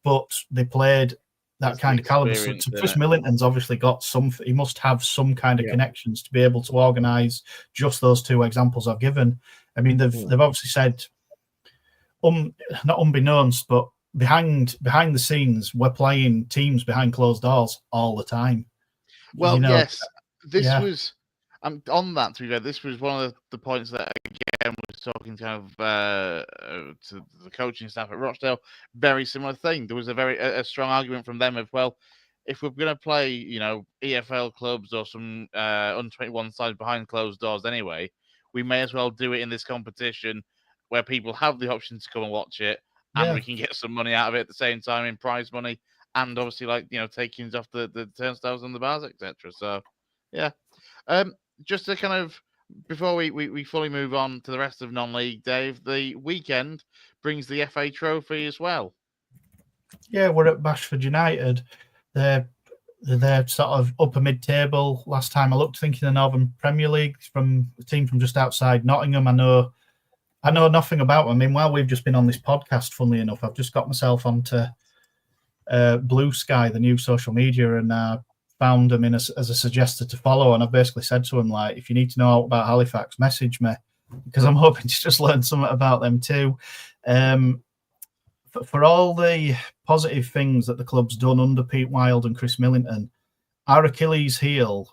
[SPEAKER 4] but they played that kind of caliber. So Chris Millington's obviously got he must have some kind of connections to be able to organise just those two examples I've given. I mean, they've obviously said, not unbeknownst, but behind the scenes, we're playing teams behind closed doors all the time.
[SPEAKER 1] Well, yes, this was on that. To be fair, this was one of the points that again was talking to the coaching staff at Rochdale. Very similar thing. There was a strong argument from them of, well, if we're going to play, EFL clubs or some under-21 sides behind closed doors anyway, we may as well do it in this competition where people have the option to come and watch it. And we can get some money out of it at the same time in prize money, and obviously, takings off the turnstiles and the bars, etc. So, just to kind of, before we fully move on to the rest of non-league, Dave, the weekend brings the FA Trophy as well. Yeah,
[SPEAKER 4] we're at Bashford United. They're sort of upper mid-table. Last time I looked, thinking the Northern Premier League, from a team from just outside Nottingham. I know nothing about them. I mean, while we've just been on this podcast, funnily enough, I've just got myself onto Blue Sky, the new social media, and found them as a suggested to follow. And I've basically said to them, like, if you need to know about Halifax, message me, because I'm hoping to just learn something about them too. For all the positive things that the club's done under Pete Wild and Chris Millington, our Achilles heel,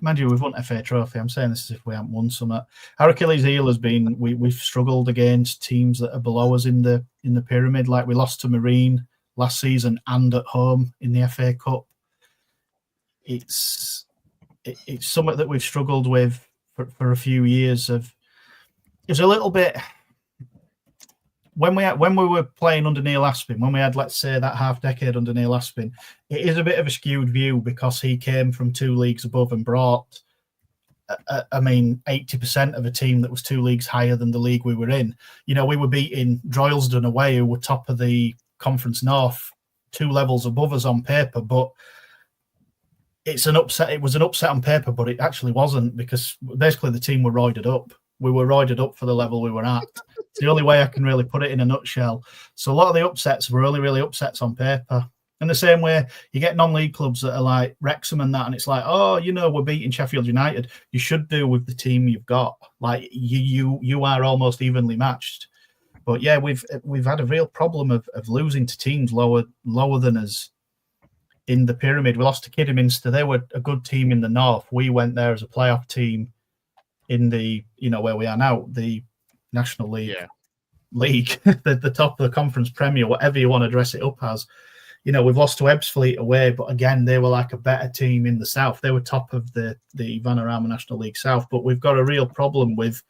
[SPEAKER 4] mind you, we've won FA Trophy. I'm saying this as if we haven't won some. Our Achilles heel has been we've struggled against teams that are below us in the pyramid. Like, we lost to Marine last season and at home in the FA Cup. It's something that we've struggled with for a few years. It's a little bit when we were playing under Neil Aspin, when we had, let's say, that half decade under Neil Aspin, it is a bit of a skewed view, because he came from 2 leagues above and brought, 80% of a team that was 2 leagues higher than the league we were in. We were beating Droylsden away, who were top of the Conference North, 2 levels above us on paper, but it's an upset. It was an upset on paper, but it actually wasn't, because basically the team were roided up. We were roided up for the level we were at. It's the only way I can really put it in a nutshell. So a lot of the upsets were only really upsets on paper. In the same way, you get non-league clubs that are like Wrexham and that, and it's like, we're beating Sheffield United. You should do with the team you've got. Like, you are almost evenly matched. But yeah, we've had a real problem of losing to teams lower than us in the pyramid. We lost to Kidderminster. They were a good team in the north. We went there as a playoff team in the, where we are now, the National League, the top of the Conference Premier, whatever you want to dress it up as. you know, we've lost to Ebbsfleet away, but again, they were like a better team in the south. They were top of the Vanarama National League South, but we've got a real problem with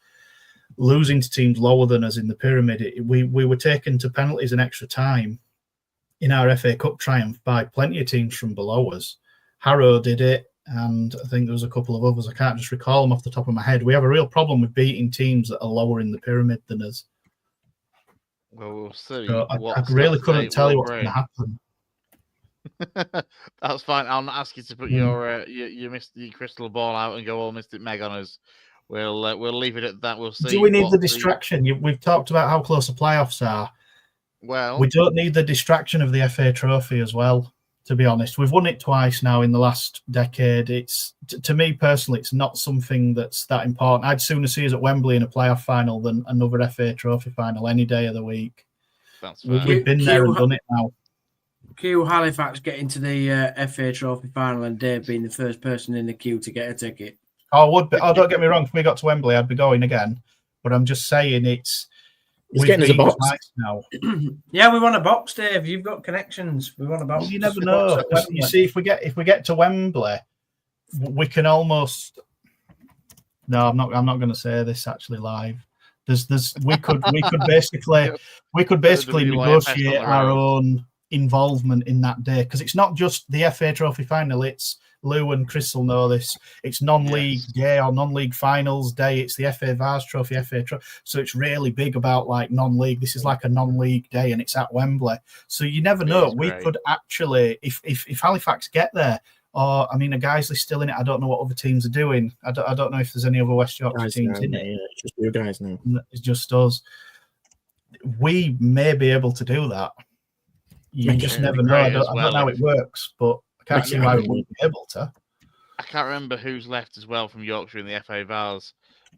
[SPEAKER 4] losing to teams lower than us in the pyramid. We were taken to penalties and extra time in our FA Cup triumph by plenty of teams from below us. Harrow did it, and I think there was a couple of others. I can't just recall them off the top of my head. We have a real problem with beating teams that are lower in the pyramid than us.
[SPEAKER 1] Well, we'll see.
[SPEAKER 4] So I really couldn't tell you what's going to happen.
[SPEAKER 1] That's fine. I'll not ask you to put your crystal ball out and go all Mystic Meg on us. We'll leave it at that. We'll see.
[SPEAKER 4] Do we need the distraction? We've talked about how close the playoffs are.
[SPEAKER 1] Well,
[SPEAKER 4] we don't need the distraction of the FA Trophy as well. To be honest, we've won it twice now in the last decade. It's to me personally, it's not something that's that important. I'd sooner see us at Wembley in a playoff final than another FA Trophy final any day of the week.
[SPEAKER 1] That's fair.
[SPEAKER 4] We've been there and done it now.
[SPEAKER 2] Cue Halifax getting to the FA Trophy final and Dave being the first person in the queue to get a ticket.
[SPEAKER 4] I would be. Oh, don't get me wrong. If we got to Wembley, I'd be going again. But I'm just saying it's.
[SPEAKER 5] He's getting us a box
[SPEAKER 4] now.
[SPEAKER 2] Yeah, we want a box, Dave. You've got connections. We want a box.
[SPEAKER 4] Well, you never know. You see, if we get to Wembley, we can almost. No, I'm not going to say this actually live. We could basically negotiate our own involvement in that day, because it's not just the FA Trophy final. It's Lou and Chris will know this. It's non-league day or non-league finals day. It's the FA Vars Trophy, so it's really big about like non-league. This is like a non-league day, and it's at Wembley. So you never know. We could actually, if Halifax get there, or I mean, a Guiseley's still in it. I don't know what other teams are doing. I don't know if there's any other West Yorkshire teams in it.
[SPEAKER 5] Yeah, it's just you guys now.
[SPEAKER 4] It's just us. We may be able to do that. You just never know. I don't know how it works, but I can't see why we wouldn't be able to.
[SPEAKER 1] I can't remember who's left as well from Yorkshire in the FA Vars,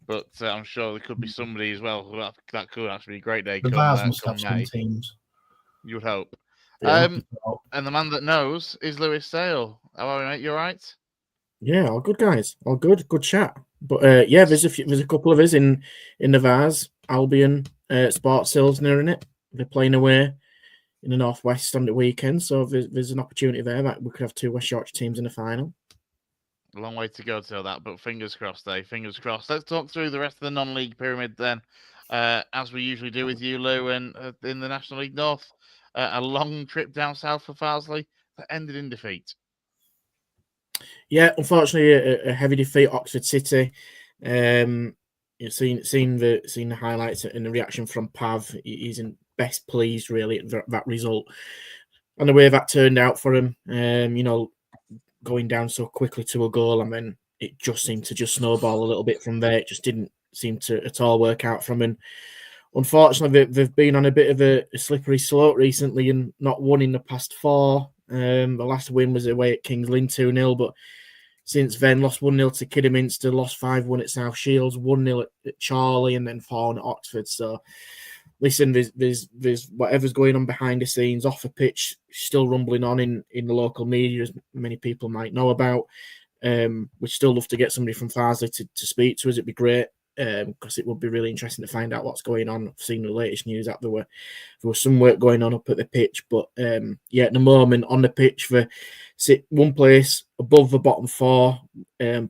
[SPEAKER 1] but I'm sure there could be somebody as well. That could actually be a great day.
[SPEAKER 4] The Vars must have some teams.
[SPEAKER 1] You would hope.
[SPEAKER 4] Yeah.
[SPEAKER 1] And the man that knows is Lewis Sale. How are we, mate? You all right?
[SPEAKER 5] Yeah, all good, guys. All good. Good chat. But yeah, there's a couple of us in the Vars. Albion, Sports Sills near in it. They're playing away in the Northwest on the weekend, so there's an opportunity there that we could have two West Yorkshire teams in the final.
[SPEAKER 1] A long way to go till that, but fingers crossed, eh? Fingers crossed. Let's talk through the rest of the non-league pyramid then, as we usually do with you, Lou, and in the National League North. A long trip down south for Farsley that ended in defeat.
[SPEAKER 5] Yeah, unfortunately, a heavy defeat. Oxford City. You've seen the highlights and the reaction from Pav. He's in best pleased really at that result and the way that turned out for him. Going down so quickly to a goal, and then it just seemed to just snowball a little bit from there. It just didn't seem to at all work out from him. Unfortunately, they've been on a bit of a slippery slope recently and not won in the past four. The last win was away at Kings Lynn 2-0, but since then lost 1-0 to Kidderminster, lost 5-1 at South Shields, 1-0 at Charlie, and then 4-1 at Oxford. So listen, there's whatever's going on behind the scenes, off the pitch, still rumbling on in the local media, as many people might know about. We'd still love to get somebody from Farsley to speak to us. It'd be great, because it would be really interesting to find out what's going on. I've seen the latest news that there was some work going on up at the pitch, but yeah, at the moment on the pitch, for sit one place above the bottom four,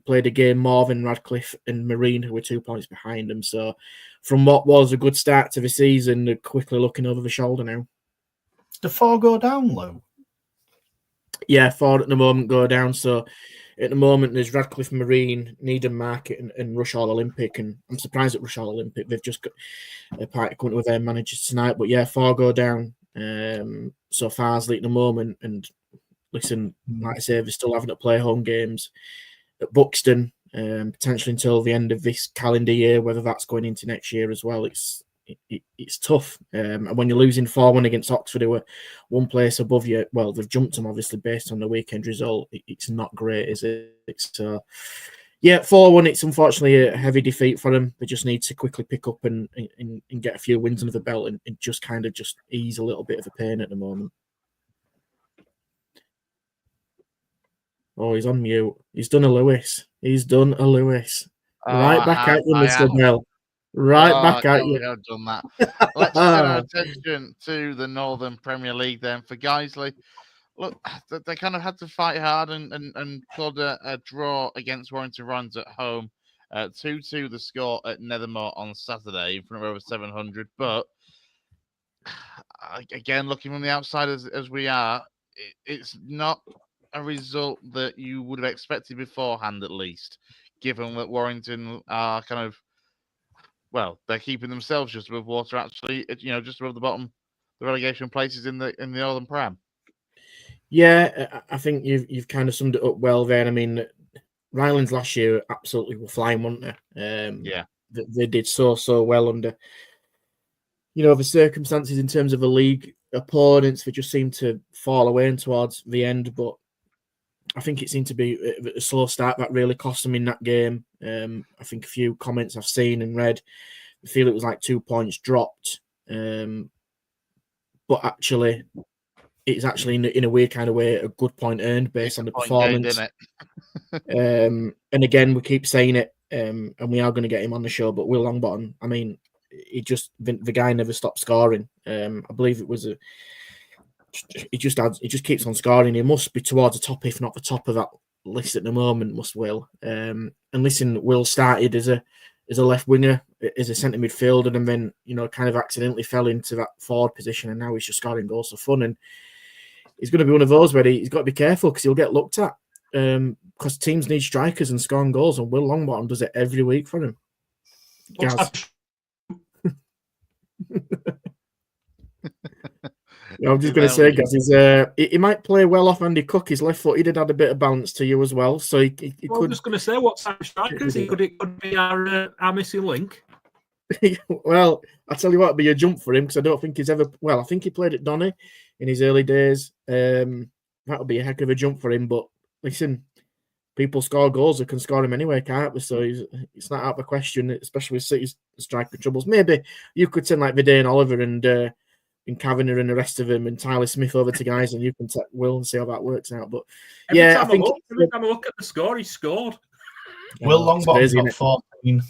[SPEAKER 5] played a game more than Radcliffe and Marine, who were 2 points behind them. So from what was a good start to the season, they're quickly looking over the shoulder now.
[SPEAKER 4] The four go down, Lou?
[SPEAKER 5] Yeah, four at the moment go down. So at the moment, there's Radcliffe Marine, Needham Market, and Rushall Olympic. And I'm surprised at Rushall Olympic. They've just got a party coming with their managers tonight. But yeah, four go down. So Farsley at the moment. And listen, like I say, they're still having to play home games at Buxton, potentially until the end of this calendar year, whether that's going into next year as well. It's tough. And when you're losing 4-1 against Oxford, who were one place above you, well, they've jumped them obviously based on the weekend result. It's not great, is it? Yeah, 4-1. It's unfortunately a heavy defeat for them. They just need to quickly pick up and get a few wins under the belt and just kind of just ease a little bit of the pain at the moment. Oh, he's on mute. He's done a Lewis. Right back at you, Mr. Bell. Back at you.
[SPEAKER 1] I've done that. Let's turn our attention to the Northern Premier League then. For Guiseley, look, they kind of had to fight hard and pulled a draw against Warrington Rhines at home. 2-2 the score at Nethermore on Saturday in front of over 700. But again, looking from the outside as we are, it's not a result that you would have expected beforehand, at least, given that Warrington are kind of, well, they're keeping themselves just above water, actually, just above the bottom, the relegation places in the Northern Prem.
[SPEAKER 5] Yeah, I think you've kind of summed it up well there. I mean, Rylands last year absolutely were flying, weren't they?
[SPEAKER 1] Yeah.
[SPEAKER 5] They did so well under, the circumstances in terms of the league opponents. They just seemed to fall away and towards the end, but I think it seemed to be a slow start that really cost them in that game. I think a few comments I've seen and read, I feel it was like 2 points dropped. But actually, it's actually in a weird kind of way a good point earned based on the performance. And again, we keep saying it, and we are going to get him on the show. But Will Longbottom, I mean, the guy never stopped scoring. I believe it was he just keeps on scoring. He must be towards the top, if not the top of that list at the moment. Must Will. And listen, Will started as a left winger, as a centre midfielder, and then kind of accidentally fell into that forward position, and now he's just scoring goals for fun. And he's going to be one of those where he's got to be careful because he'll get looked at. Because teams need strikers and scoring goals, and Will Longbottom does it every week for him. I'm just going to say, Gaz, he might play well off Andy Cook. His left foot, he did add a bit of balance to you as well. So he could.
[SPEAKER 3] I'm just going to say, what type of strikers? It could be our missing link.
[SPEAKER 5] Well, I tell you what, it'd be a jump for him because I don't think he's ever. Well, I think he played at Donny in his early days. That'll be a heck of a jump for him. But listen, people score goals; they can score him anyway, can't they? So it's not out of the question, especially with City's striker troubles. Maybe you could send like Vidane Oliver and Kavanagh and the rest of them and Tyler Smith over to guys, and you can take Will and see how that works out. But
[SPEAKER 3] every time I look at the score, he scored.
[SPEAKER 4] Will Longbottom's got 14,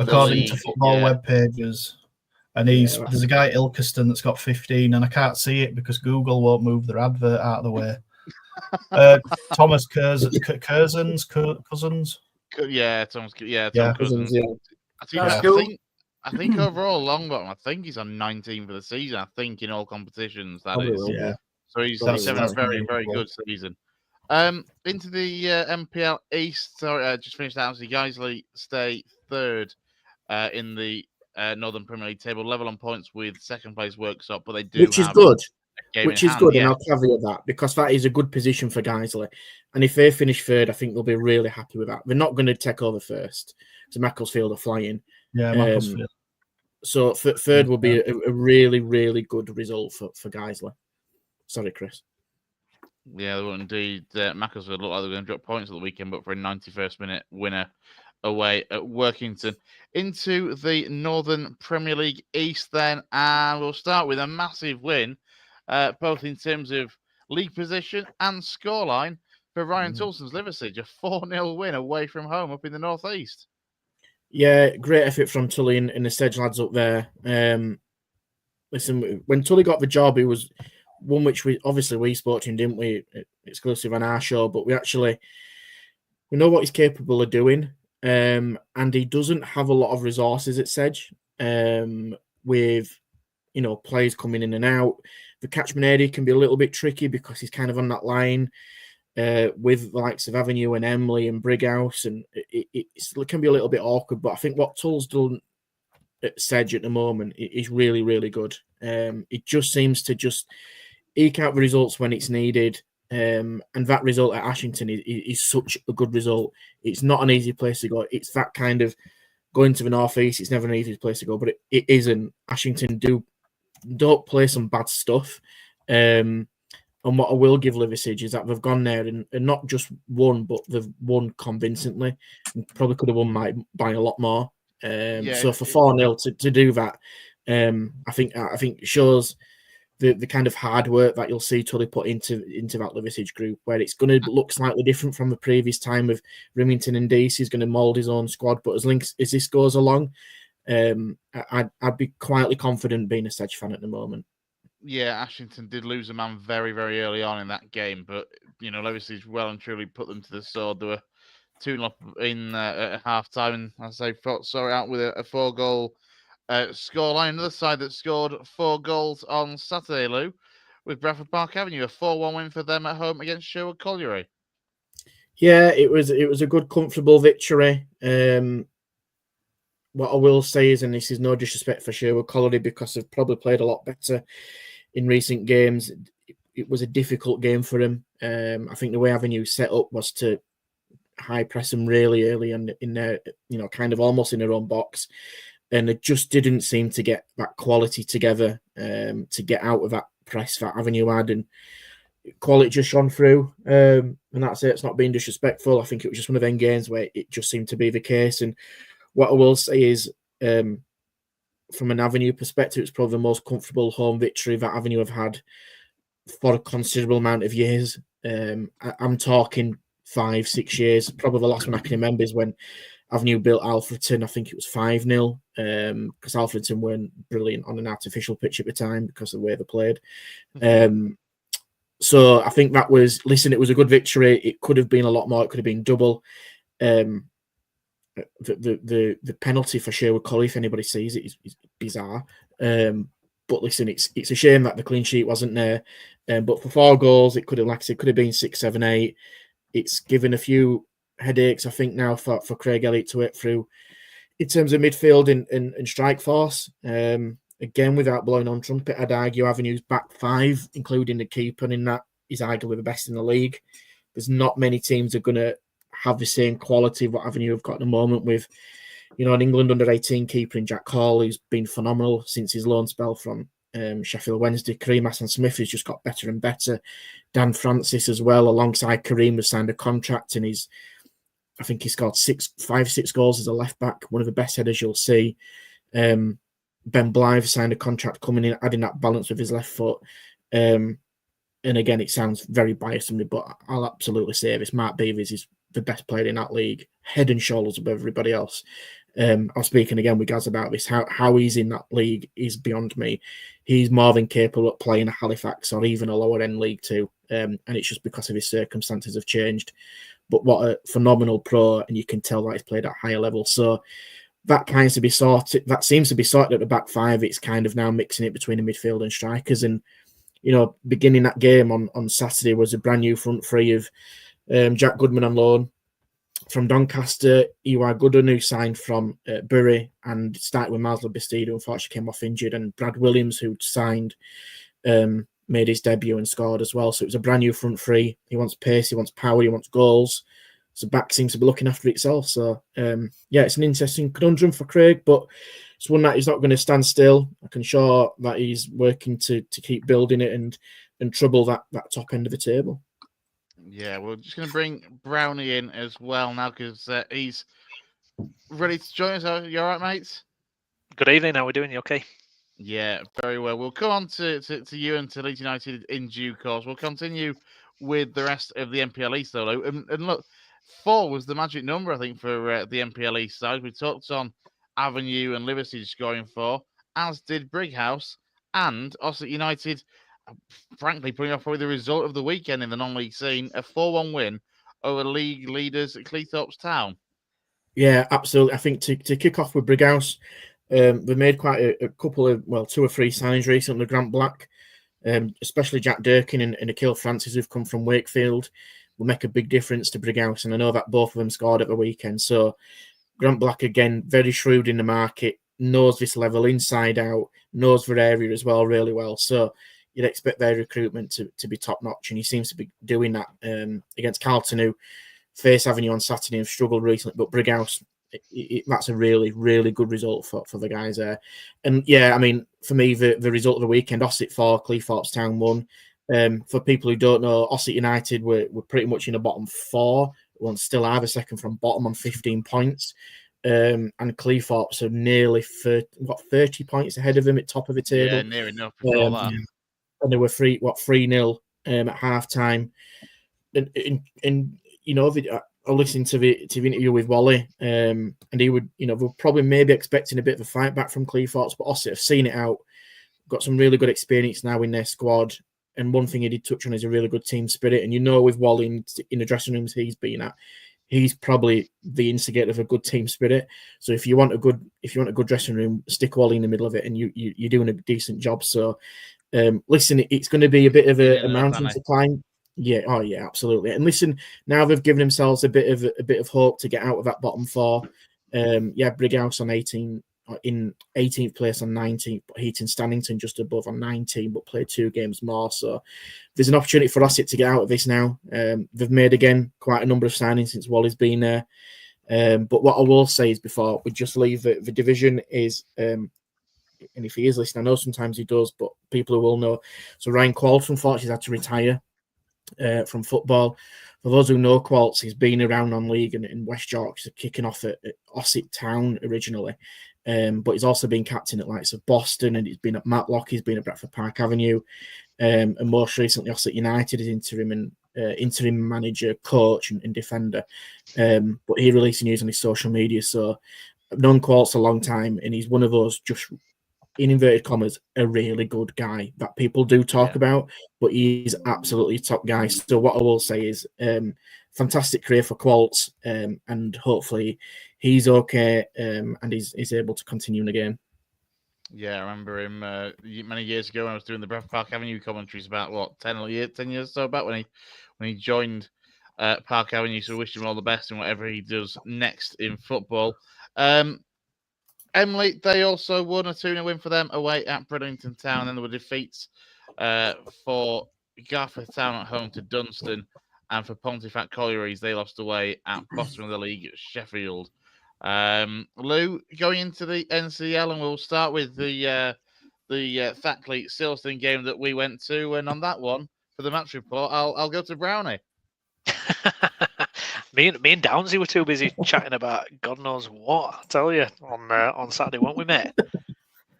[SPEAKER 4] according to football web pages, and there's a guy Ilkeston that's got 15, and I can't see it because Google won't move their advert out of the way. Thomas Cousins.
[SPEAKER 1] Yeah, Thomas. Yeah,
[SPEAKER 5] Cousins.
[SPEAKER 1] I think overall, Longbottom, I think he's on 19 for the season. I think in all competitions, that is.
[SPEAKER 5] Yeah.
[SPEAKER 1] So he's having a very, very good season. Into the MPL East. Sorry, just finished out. Guiseley stay third in the Northern Premier League table, level on points with second place Worksop, but they do
[SPEAKER 5] which is good. Which is good, and I'll caveat that because that is a good position for Guiseley. And if they finish third, I think they'll be really happy with that. They're not going to take over first. So Macclesfield are flying.
[SPEAKER 4] Yeah, Macclesfield.
[SPEAKER 5] So third will be a really, really good result for Guiseley. Sorry, Chris.
[SPEAKER 1] Yeah, they will indeed. Macclesfield look like they're going to drop points at the weekend, but for a 91st minute winner away at Workington. Into the Northern Premier League East then, and we'll start with a massive win, both in terms of league position and scoreline for Ryan Tulson's Liversedge, a 4-0 win away from home up in the North East.
[SPEAKER 5] Yeah, great effort from Tully and the Sedge lads up there. Listen, when Tully got the job, it was one which we spoke to him, didn't we? Exclusive on our show, but we know what he's capable of doing. And he doesn't have a lot of resources at Sedge. With players coming in and out. The catchment area can be a little bit tricky because he's kind of on that line. With the likes of Avenue and Emily and Brighouse, and it can be a little bit awkward. But I think what Tull's done at Sedge at the moment is really, really good. It just seems to just eke out the results when it's needed. And that result at Ashington is such a good result. It's not an easy place to go. It's that kind of going to the North East. It's never an easy place to go, but it isn't. Ashington don't play some bad stuff. And what I will give Liversedge is that they've gone there and not just won, but they've won convincingly. And probably could have won by a lot more. So for 4-0 to do that, I think it shows the kind of hard work that you'll see Tully put into that Liversedge group, where it's going to look slightly different from the previous time with Remington and Deese. He's going to mould his own squad, but as this goes along, I'd be quietly confident being a Sedge fan at the moment.
[SPEAKER 1] Yeah, Ashington did lose a man very, very early on in that game, but Levisage well and truly put them to the sword. They were 2-0 up in at half time, and as I saw it out with a 4-goal scoreline. Another side that scored 4 goals on Saturday, Lou, with Bradford Park Avenue, a 4-1 win for them at home against Sherwood Colliery.
[SPEAKER 5] Yeah, it was a good, comfortable victory. What I will say is, and this is no disrespect for Sherwood Colliery because they've probably played a lot better in recent games, it was a difficult game for them. I think the way Avenue set up was to high press them really early and in their, kind of almost in their own box. And it just didn't seem to get that quality together to get out of that press that Avenue had. And quality just shone through. And that's it. It's not being disrespectful. I think it was just one of them games where it just seemed to be the case. And what I will say is, from an Avenue perspective, it's probably the most comfortable home victory that Avenue have had for a considerable amount of years. I'm talking 5-6 years. Probably the last one I can remember is when Avenue built Alfreton. I think it was 5-0 because Alfreton weren't brilliant on an artificial pitch at the time because of the way they played. So I think that was, it was a good victory. It could have been a lot more. It could have been double. The penalty for Sherwood Colliery, if anybody sees it, is bizarre. But listen, it's a shame that the clean sheet wasn't there. But for 4 goals, it could have, like I said, could have been 6, 7, 8. It's given a few headaches, I think, now for Craig Elliott to work through in terms of midfield and strike force. Again, without blowing on trumpet, I'd argue Avenue's back 5, including the keeper, and in that is arguably the best in the league. There's not many teams that are going to have the same quality of what Avenue have got at the moment with, an England under-18 keeper in Jack Hall, who's been phenomenal since his loan spell from Sheffield Wednesday. Kareem Hassan-Smith has just got better and better. Dan Francis as well, alongside Kareem, has signed a contract, and I think he scored 5-6 goals as a left-back, one of the best headers you'll see. Ben Blythe signed a contract coming in, adding that balance with his left foot. And again, it sounds very biased to me, but I'll absolutely say this. Mark Beavis is the best player in that league, head and shoulders above everybody else. I was speaking again with Gaz about this. How he's in that league is beyond me. He's more than capable of playing a Halifax or even a lower end League 2. And it's just because of his circumstances have changed. But what a phenomenal pro, and you can tell that he's played at a higher level. So that seems to be sorted at the back 5. It's kind of now mixing it between the midfield and strikers. And, beginning that game on Saturday was a brand new front 3 of Jack Goodman on loan from Doncaster, Ewa Gooden, who signed from Bury and started with Maslow Bastida, who unfortunately came off injured, and Brad Williams, who signed, made his debut and scored as well. So it was a brand new front 3. He wants pace, he wants power, he wants goals. So back seems to be looking after itself. So, it's an interesting conundrum for Craig, but it's one that he's not going to stand still. I can show that he's working to keep building it and trouble that top end of the table.
[SPEAKER 1] Yeah, we're just going to bring Brownie in as well now because he's ready to join us. You all right, mates?
[SPEAKER 6] Good evening. How are we doing? You okay?
[SPEAKER 1] Yeah, very well. We'll come on to you and to Leeds United in due course. We'll continue with the rest of the MPL East, though. And look, 4 was the magic number, I think, for the MPL East side. We talked on Avenue and Liverpool scoring 4, as did Brighouse and Ossett United. Frankly, putting off probably the result of the weekend in the non-league scene, a 4-1 win over league leaders at Cleethorpes Town.
[SPEAKER 5] Yeah, absolutely. I think to kick off with Brighouse, we made quite a couple of, 2 or 3 signings recently. Grant Black, especially Jack Durkin and Akil Francis, who've come from Wakefield, will make a big difference to Brighouse. And I know that both of them scored at the weekend. So Grant Black, again, very shrewd in the market, knows this level inside out, knows their area as well really well. So you'd expect their recruitment to be top-notch, and he seems to be doing that against Carlton, who face Avenue on Saturday and have struggled recently. But Brighouse, that's a really, really good result for the guys there. And, yeah, I mean, for me, the result of the weekend, Ossett 4, Cleethorpes Town 1. For people who don't know, Ossett United were pretty much in the bottom 4. Well, still are the second from bottom on 15 points. And Cleethorpes are nearly 30 points ahead of them at top of the table.
[SPEAKER 1] Yeah, near enough before that.
[SPEAKER 5] And they were 3-0 at half time. And I listened to the interview with Wally, and he would, we're probably maybe expecting a bit of a fight back from Cleethorpes, but Ossett have seen it out. got some really good experience now in their squad. And one thing he did touch on is a really good team spirit. And with Wally in the dressing rooms he's been at, he's probably the instigator of a good team spirit. So if you want a good dressing room, stick Wally in the middle of it, and you're doing a decent job. So listen, it's going to be a bit of a mountain to climb. Yeah, oh yeah, absolutely. And listen, now they've given themselves a bit of hope to get out of that bottom four. Brighouse on 18 in 18th place on 19th, but Heaton Stannington just above on 19, but played 2 games more. So there's an opportunity for Ossett to get out of this now. They've made again quite a number of signings since Wally's been there. But what I will say is before we just leave the division is, and if he is listening, I know sometimes he does, but people who will know. So Ryan Qualtz, unfortunately, had to retire from football. For those who know Qualtz, he's been around non-league and in West Yorkshire, kicking off at Ossett Town originally. But he's also been captain at likes of Boston, and he's been at Matlock, he's been at Bradford Park Avenue, and most recently Ossett United as interim manager, coach, and defender. But he released news on his social media. So I've known Qualtz a long time, and he's one of those, just in inverted commas, a really good guy that people do talk about, but he's absolutely a top guy. So what I will say is fantastic career for Qualtz, and hopefully he's okay and he's able to continue in the game.
[SPEAKER 1] Yeah, I remember him many years ago when I was doing the Bradford Park Avenue commentaries about 10 years or so back when he joined Park Avenue. So wish him all the best in whatever he does next in football. Emily, they also won a 2-0 win for them away at Bridlington Town, and there were defeats for Gareth Town at home to Dunstan, and for Pontefract Collieries, they lost away at bottom of the league at Sheffield. Lou, going into the NCL, and we'll start with the Thackley Silston game that we went to, and on that one for the match report, I'll go to Brownie.
[SPEAKER 6] Me and Downesy were too busy chatting about God knows what. I tell you, on Saturday, weren't we, mate?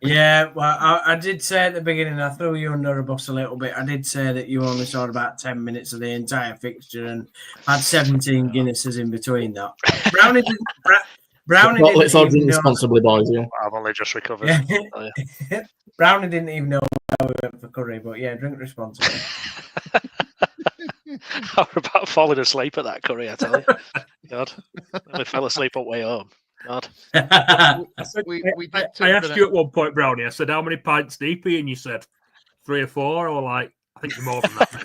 [SPEAKER 2] Yeah, well, I did say at the beginning, I threw you under a bus a little bit. I did say that you only saw about 10 minutes of the entire fixture and had 17 Guinnesses in between that. Brownie didn't.
[SPEAKER 5] Let's all drink responsibly, boys. Yeah,
[SPEAKER 6] I've only just recovered.
[SPEAKER 2] Yeah. Brownie didn't even know where we went for curry, but yeah, drink responsibly.
[SPEAKER 6] I was about falling asleep at that curry, I tell you. God, I fell asleep on way home. God.
[SPEAKER 3] I asked you at one point, Brownie, I said, how many pints deep are you? And you said 3 or 4, or like, I think you're more than that.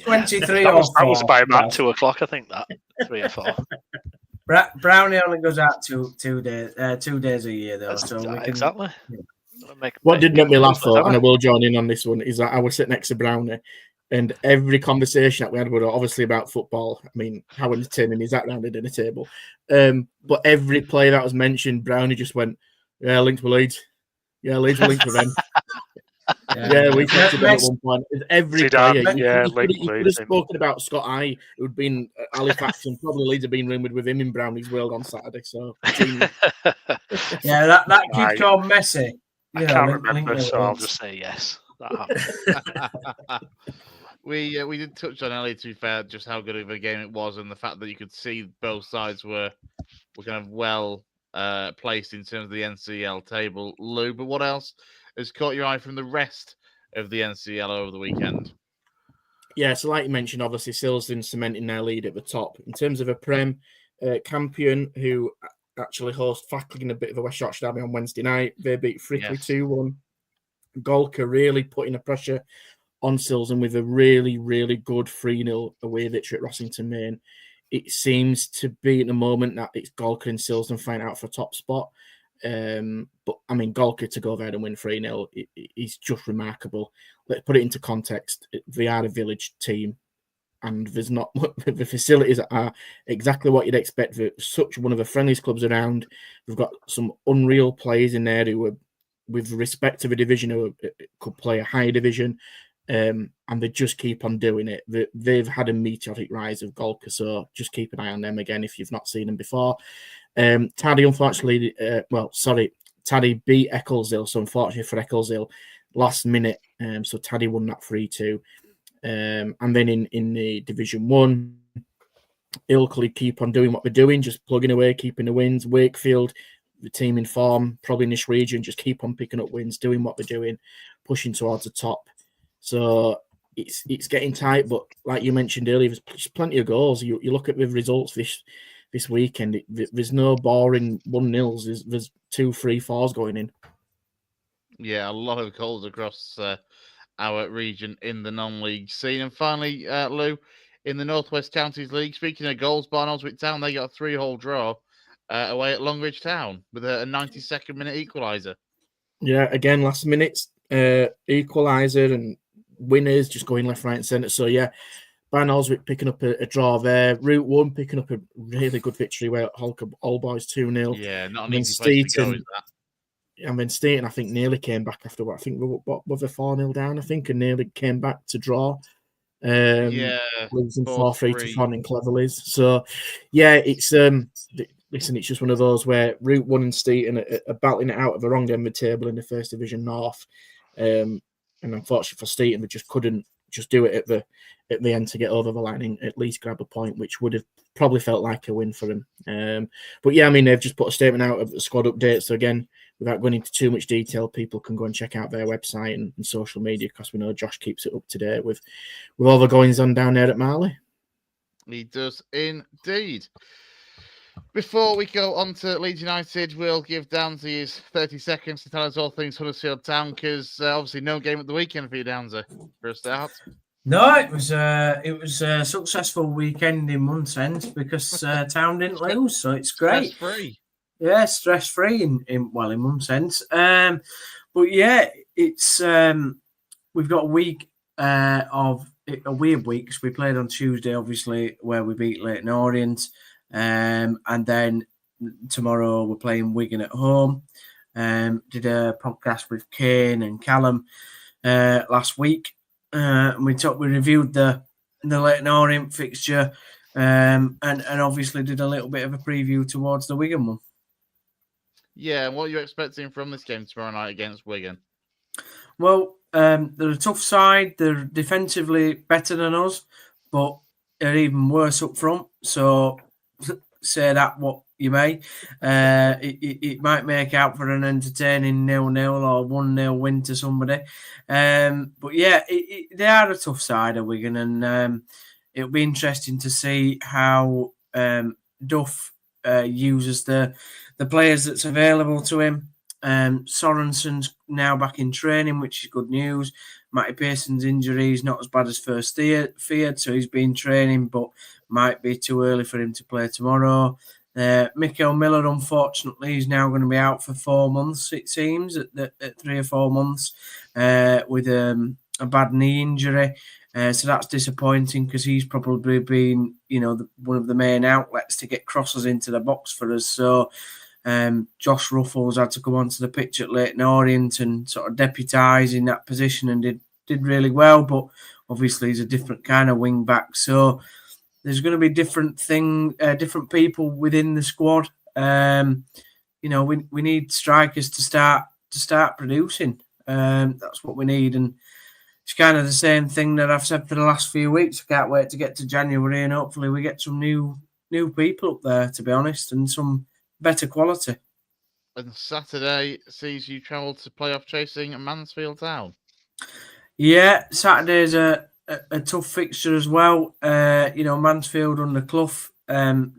[SPEAKER 2] 23
[SPEAKER 6] that
[SPEAKER 2] or 4.
[SPEAKER 6] That was by about 2 o'clock, I think, that. 3 or 4.
[SPEAKER 2] Brownie only goes out two days a year, though. So we can,
[SPEAKER 6] exactly.
[SPEAKER 5] What did make me laugh, though, and I will join in on this one, is that I was sitting next to Brownie, and every conversation that we had was obviously about football. I mean, how entertaining is that round the dinner table? But every player that was mentioned, Brownie just went, "Yeah, linked with Leeds. Yeah, Leeds were linked with them." Yeah, we talked about at one point. Every player, you could have spoken about Scott I, who'd been at Halifax, and probably Leeds have been rumoured with him in Brownie's world on Saturday. So,
[SPEAKER 2] yeah, that kid called Messi.
[SPEAKER 6] I can't remember, so I'll just say yes.
[SPEAKER 1] We did touch on Ellie, to be fair, just how good of a game it was, and the fact that you could see both sides were kind of well placed in terms of the NCL table. Lou, but what else has caught your eye from the rest of the NCL over the weekend?
[SPEAKER 5] Yeah, so like you mentioned, obviously Silsden cementing their lead at the top. In terms of a Prem, Campion, who actually host Thackley in a bit of a West Yorkshire derby on Wednesday night, they beat Frickley 2-1. Golka really putting the pressure on Silsden with a really, really good 3-0 away victory at Rossington Main. It seems to be at the moment that it's Golka and Silsden fighting out for a top spot. But I mean, Golka to go there and win 3-0 is just remarkable. Let's put it into context. They are a village team, and there's not the facilities are exactly what you'd expect for such one of the friendliest clubs around. We've got some unreal players in there who are, with respect to the division, who could play a higher division, and they just keep on doing it. They've had a meteoric rise of Golka, so just keep an eye on them again if you've not seen them before. Taddy, unfortunately, Taddy beat Eccleshill, so unfortunately for Eccleshill, last minute, so Taddy won that 3-2. And then in the Division 1, Ilkley keep on doing what they're doing, just plugging away, keeping the wins. Wakefield, the team in form, probably in this region, just keep on picking up wins, doing what they're doing, pushing towards the top. So it's getting tight, but like you mentioned earlier, there's plenty of goals. You look at the results this weekend. There's no boring 1-0s. There's 2 3-4s going in.
[SPEAKER 1] Yeah, a lot of goals across our region in the non-league scene. And finally, Lou, in the Northwest Counties League, speaking of goals, Barnoldswick Town, they got a 3-hole draw away at Longridge Town with a 92nd minute equaliser.
[SPEAKER 5] Yeah, again, last minute equaliser and winners just going left, right, and centre. So yeah, Barnoldswick picking up a draw there. Route 1 picking up a really good victory where Holcombe All Boys 2-0.
[SPEAKER 1] Yeah, not an easy place to go, is that?
[SPEAKER 5] And then Staten, I think, nearly came back after what I think what were 4-0 down, I think, and nearly came back to draw. Losing 4-3 to Thornton Cleverleys. So yeah, it's listen, it's just one of those where Route 1 and Staten are battling it out of the wrong end of the table in the First Division North. And unfortunately for Staten, they just couldn't just do it at the end to get over the line and at least grab a point, which would have probably felt like a win for them. But yeah, I mean, they've just put a statement out of the squad update. So again, without going into too much detail, people can go and check out their website and social media, because we know Josh keeps it up to date with all the goings on down there at Marley.
[SPEAKER 1] He does indeed. Before we go on to Leeds United, we'll give Downesy his 30 seconds to tell us all things Huddersfield Town, because obviously no game at the weekend for you, Downesy, for a start.
[SPEAKER 2] No, it was a successful weekend in one sense, because Town didn't lose, so it's great.
[SPEAKER 1] Stress-free.
[SPEAKER 2] Yeah, stress-free in one sense. But yeah, it's we've got a week of a weird week, because we played on Tuesday, obviously, where we beat Leyton Orient. And then tomorrow we're playing Wigan at home. Did a podcast with Kane and Callum last week. And we reviewed the Leyton Orient fixture, and obviously did a little bit of a preview towards the Wigan one.
[SPEAKER 1] Yeah, and what are you expecting from this game tomorrow night against Wigan?
[SPEAKER 2] Well, they're a tough side. They're defensively better than us, but they're even worse up front. So say that what you may. It might make out for an entertaining 0-0 or 1-0 win to somebody. But yeah, they are a tough side of Wigan, and it'll be interesting to see how Duff uses the players that's available to him. Sorensen's now back in training, which is good news. Matty Pearson's injury is not as bad as first feared, so he's been training, but might be too early for him to play tomorrow. Mikael Miller, unfortunately, is now going to be out for 4 months, it seems, at 3 or 4 months, with a bad knee injury. So that's disappointing, because he's probably been, one of the main outlets to get crosses into the box for us. So Josh Ruffles had to come onto the pitch at Leyton Orient and sort of deputise in that position, and did really well. But obviously, he's a different kind of wing back. So there's going to be different people within the squad. We need strikers to start producing. That's what we need, and it's kind of the same thing that I've said for the last few weeks. I can't wait to get to January, and hopefully we get some new people up there, to be honest, and some better quality.
[SPEAKER 1] And Saturday sees you travel to playoff chasing Mansfield Town.
[SPEAKER 2] Yeah, Saturday's a tough fixture as well. Mansfield under Clough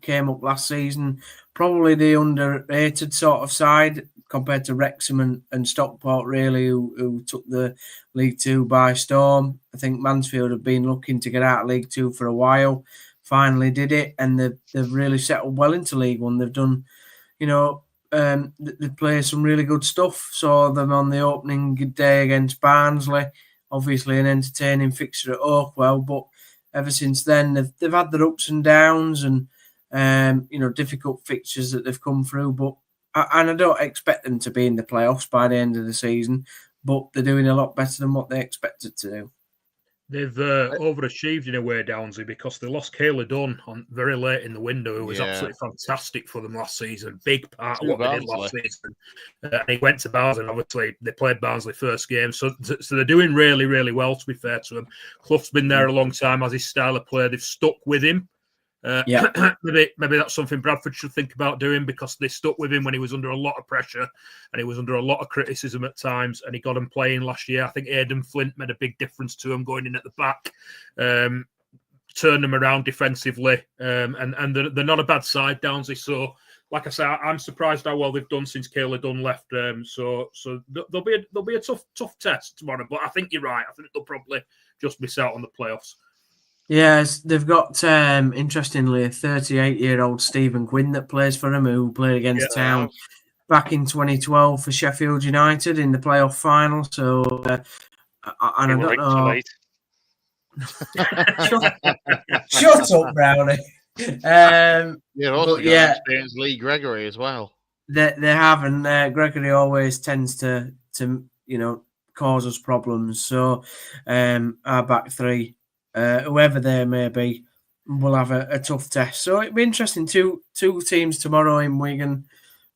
[SPEAKER 2] came up last season, probably the underrated sort of side compared to Wrexham and Stockport, really, who took the League Two by storm. I think Mansfield have been looking to get out of League Two for a while, finally did it, and they've really settled well into League One. They've done, they play some really good stuff. Saw them on the opening day against Barnsley. Obviously, an entertaining fixture at Oakwell, but ever since then, they've had their ups and downs and difficult fixtures that they've come through. But I don't expect them to be in the playoffs by the end of the season. But they're doing a lot better than what they expected to do.
[SPEAKER 3] They've overachieved in a way, Downesy, because they lost Kayla Dunn on very late in the window, who was absolutely fantastic for them last season. Big part of what they did last season. And he went to Barnsley, and obviously they played Barnsley first game. So they're doing really, really well, to be fair to them. Clough's been there a long time, as his style of play. They've stuck with him. Maybe that's something Bradford should think about doing, because they stuck with him when he was under a lot of pressure and he was under a lot of criticism at times, and he got him playing last year. I think Aidan Flint made a big difference to him going in at the back, turned them around defensively, and they're not a bad side, Downsy. So, like I say, I'm surprised how well they've done since Kayla Dunn left. So there'll be a tough test tomorrow. But I think you're right. I think they'll probably just miss out on the playoffs.
[SPEAKER 2] Yes, they've got, interestingly, a 38-year-old Stephen Quinn that plays for them, who played against Town back in 2012 for Sheffield United in the playoff final. So, and I don't know. Shut up, Brownie.
[SPEAKER 1] Also experienced Lee Gregory as well.
[SPEAKER 2] They have, and Gregory always tends to cause us problems. So, our back three, whoever they may be, will have a tough test. So it'll be interesting. Two teams tomorrow in Wigan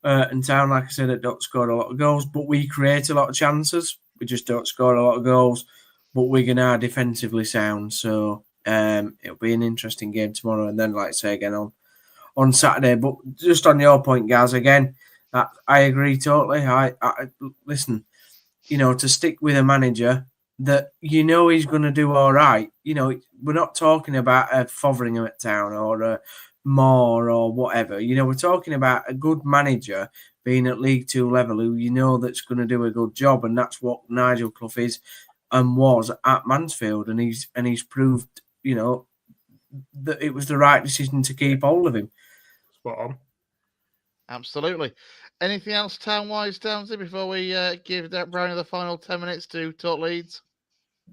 [SPEAKER 2] and Town, like I said, that don't score a lot of goals, but we create a lot of chances. We just don't score a lot of goals, but Wigan are defensively sound. So it'll be an interesting game tomorrow. And then, like I say, again on Saturday. But just on your point, Gaz, again, I agree totally. I listen, to stick with a manager that he's going to do all right. We're not talking about a Fotheringham at Town or a Moore or whatever. We're talking about a good manager being at League Two level who that's going to do a good job, and that's what Nigel Clough is and was at Mansfield, and he's proved that it was the right decision to keep hold of him.
[SPEAKER 3] Spot on.
[SPEAKER 1] Absolutely. Anything else town-wise, Downsy, before we give Brownie the final 10 minutes to talk Leeds?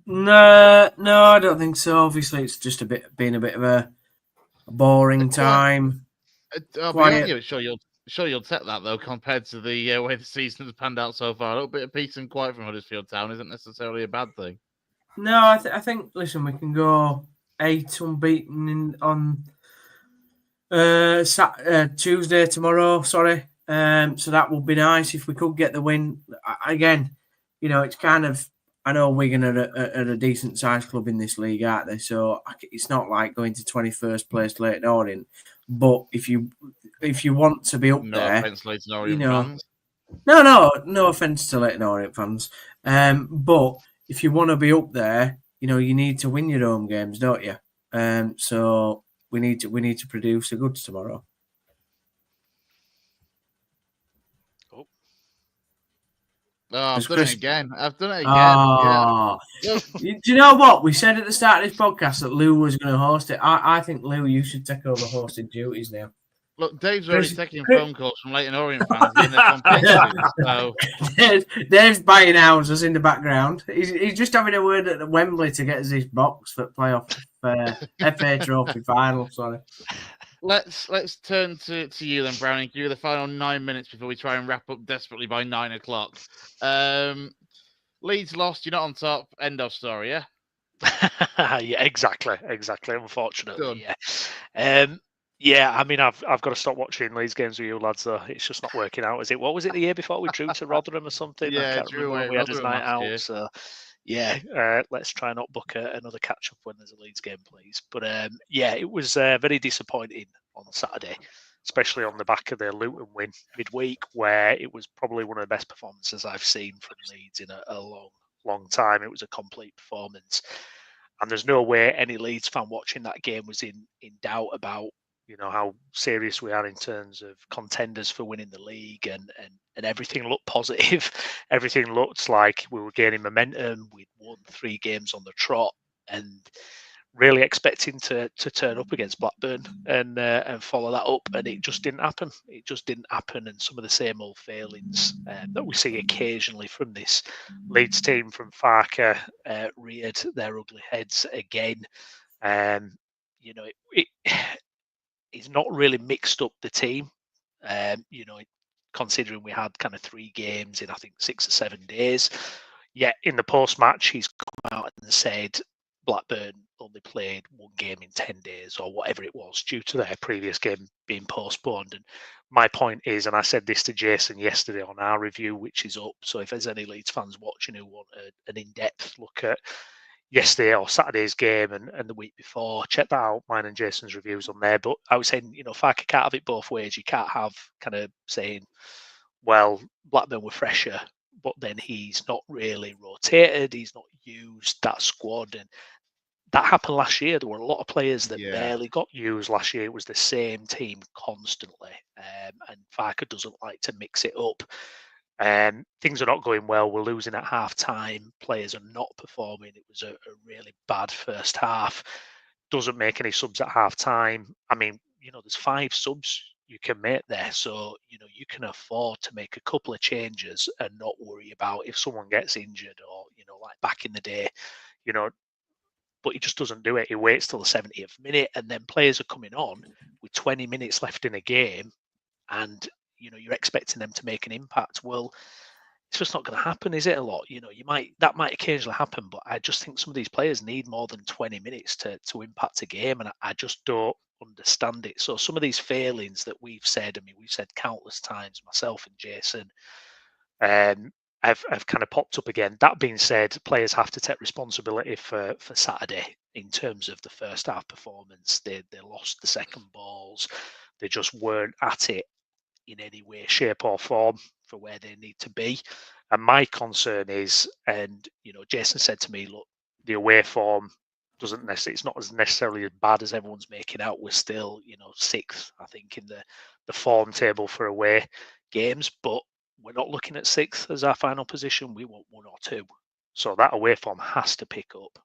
[SPEAKER 2] No, I don't think so. Obviously, it's just been a bit of a boring time.
[SPEAKER 1] I'll be honest, sure you'll take that though, compared to the way the season has panned out so far. A little bit of peace and quiet from Huddersfield Town isn't necessarily a bad thing.
[SPEAKER 2] No, I think. Listen, we can go 8 unbeaten on Tuesday tomorrow. Sorry. So that would be nice if we could get the win. Again, it's kind of. I know Wigan are a decent sized club in this league, aren't they? So it's not like going to 21st place Leyton Orient. But if you want to be up there,
[SPEAKER 1] offense, Leyton Orient fans.
[SPEAKER 2] No offense to Leyton Orient fans. But if you want to be up there, you need to win your home games, don't you? So we need to produce the goods tomorrow.
[SPEAKER 1] Oh, I've done it again.
[SPEAKER 2] Oh. Yeah. Do you know what? We said at the start of this podcast that Lou was going to host it. I think, Lou, you should take over hosting duties now.
[SPEAKER 1] Look, Dave's already taking phone calls from Leyton Orient fans in the competition. So.
[SPEAKER 2] Dave's buying houses in the background. He's just having a word at Wembley to get us his box for playoff FA Trophy final. Sorry.
[SPEAKER 1] Let's turn to you then, Brownie. Give you the final 9 minutes before we try and wrap up desperately by 9 o'clock. Leeds lost. You're not on top. End of story. Yeah.
[SPEAKER 6] Yeah. Exactly. Unfortunately. Yeah. Yeah. I mean, I've got to stop watching Leeds games with you lads. Though it's just not working out. Is it? What was it the year before we drew to Rotherham or something?
[SPEAKER 1] Yeah,
[SPEAKER 6] I can't remember. We had his night out. Year. So. Yeah, let's try not book another catch-up when there's a Leeds game, please. But yeah, it was very disappointing on Saturday, especially on the back of the Luton win midweek, where it was probably one of the best performances I've seen from Leeds in a long time. It was a complete performance. And there's no way any Leeds fan watching that game was in doubt about how serious we are in terms of contenders for winning the league, and everything looked positive. Everything looked like we were gaining momentum. We'd won 3 games on the trot, and really expecting to turn up against Blackburn and follow that up, and it just didn't happen. And some of the same old failings that we see occasionally from this Leeds team, from Farker, reared their ugly heads again. It's not really mixed up the team, considering we had kind of 3 games in, I think, 6 or 7 days. Yet in the post-match, he's come out and said Blackburn only played 1 game in 10 days or whatever it was, due to their previous game being postponed. And my point is, and I said this to Jason yesterday on our review, which is up, so if there's any Leeds fans watching who want an in-depth look at yesterday or Saturday's game and the week before. Check that out, mine and Jason's reviews on there. But I was saying, Farke can't have it both ways. You can't have kind of saying, well, Blackburn were fresher, but then he's not really rotated. He's not used that squad. And that happened last year. There were a lot of players that barely got used last year. It was the same team constantly. And Farke doesn't like to mix it up. Things are not going well. We're losing at half time. Players are not performing. It was a really bad first half. Doesn't make any subs at half time. I mean, there's 5 subs you can make there. So, you can afford to make a couple of changes and not worry about if someone gets injured or, like back in the day, but he just doesn't do it. He waits till the 70th minute, and then players are coming on with 20 minutes left in a game, and you're expecting them to make an impact. Well, it's just not going to happen, is it? A lot, that might occasionally happen, but I just think some of these players need more than 20 minutes to impact a game, and I just don't understand it. So some of these failings that we've said countless times, myself and Jason, have kind of popped up again. That being said, players have to take responsibility for Saturday in terms of the first half performance. They lost the second balls. They just weren't at it in any way, shape or form for where they need to be. And my concern is, and Jason said to me, look, the away form it's not as necessarily as bad as everyone's making out. We're still, 6th, I think, in the form table for away games, but we're not looking at 6th as our final position. We want 1 or 2. So that away form has to pick up.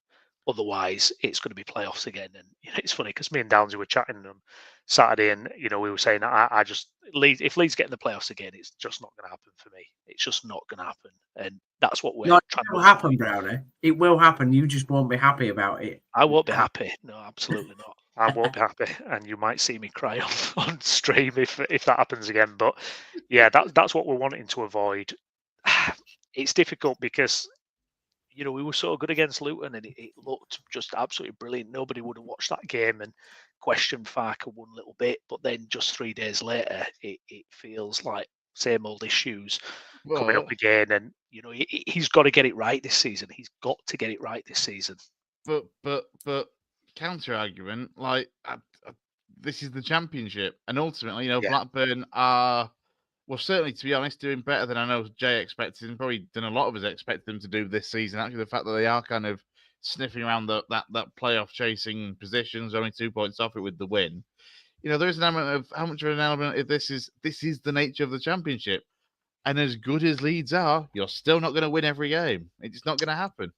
[SPEAKER 6] Otherwise, it's going to be playoffs again. And it's funny because me and Downesy were chatting on Saturday, and we were saying if Leeds get in the playoffs again, it's just not going to happen for me. It's just not going to happen, and that's what we're trying to.
[SPEAKER 2] It will happen, Brownie. It will happen. You just won't be happy about it.
[SPEAKER 6] I won't be happy. No, absolutely not. I won't be happy, and you might see me cry on stream if that happens again. But yeah, that's what we're wanting to avoid. It's difficult because we were so good against Luton, and it looked just absolutely brilliant. Nobody would have watched that game and questioned Farke one little bit, but then just 3 days later, it feels like same old issues coming up again. And he's got to get it right this season. He's got to get it right this season.
[SPEAKER 1] But counter argument, like this is the Championship, and ultimately, Blackburn are. Well, certainly, to be honest, doing better than I know Jay expected, and probably than a lot of us expected them to do this season. Actually, the fact that they are kind of sniffing around that playoff chasing positions, only 2 points off it with the win. There is an element of how much of an element if this is the nature of the Championship, and as good as Leeds are, you're still not going to win every game. It's not going to happen.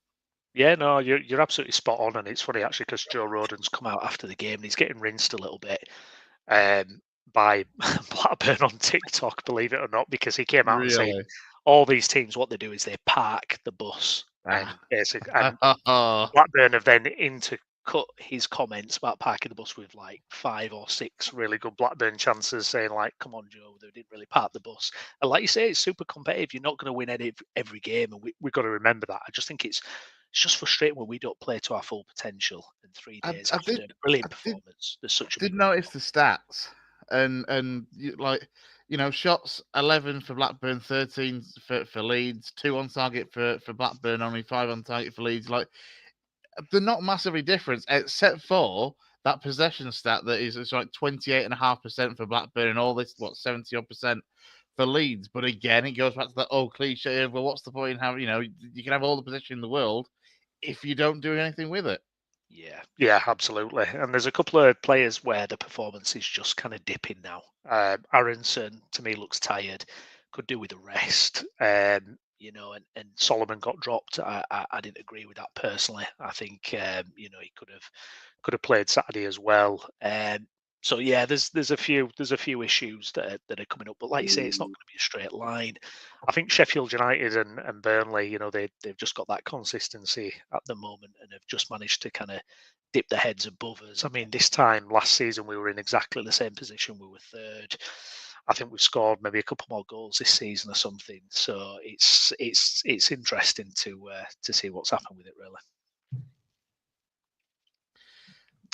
[SPEAKER 6] Yeah, no, you're absolutely spot on, and it's funny actually because Joe Rodon's come out after the game and he's getting rinsed a little bit. By Blackburn on TikTok, believe it or not, because he came out and said all these teams, what they do is they park the bus. And Blackburn have then intercut his comments about parking the bus with like 5 or 6 really good Blackburn chances, saying like, come on, Joe, they didn't really park the bus. And like you say, it's super competitive. You're not going to win every game, and we've got to remember that. I just think it's just frustrating when we don't play to our full potential. And 3 days after a brilliant performance, there's such a
[SPEAKER 1] did notice the stats. And shots 11 for Blackburn, 13 for Leeds, 2 on target for Blackburn, only 5 on target for Leeds. Like, they're not massively different, except for that possession stat that is it's like 28.5% for Blackburn and all this 70% for Leeds. But again, it goes back to that old cliche of, well, what's the point in having you can have all the possession in the world if you don't do anything with it.
[SPEAKER 6] Yeah, absolutely. And there's a couple of players where the performance is just kind of dipping now. Aronson, to me, looks tired. Could do with a rest. And Solomon got dropped. I didn't agree with that personally. I think he could have played Saturday as well. So yeah, there's a few issues that are coming up. But like you say, it's not going to be a straight line. I think Sheffield United and Burnley, they've just got that consistency at the moment and have just managed to kind of dip their heads above us. I mean, this time last season we were in exactly the same position. We were 3rd. I think we've scored maybe a couple more goals this season or something. So it's interesting to see what's happened with it, really.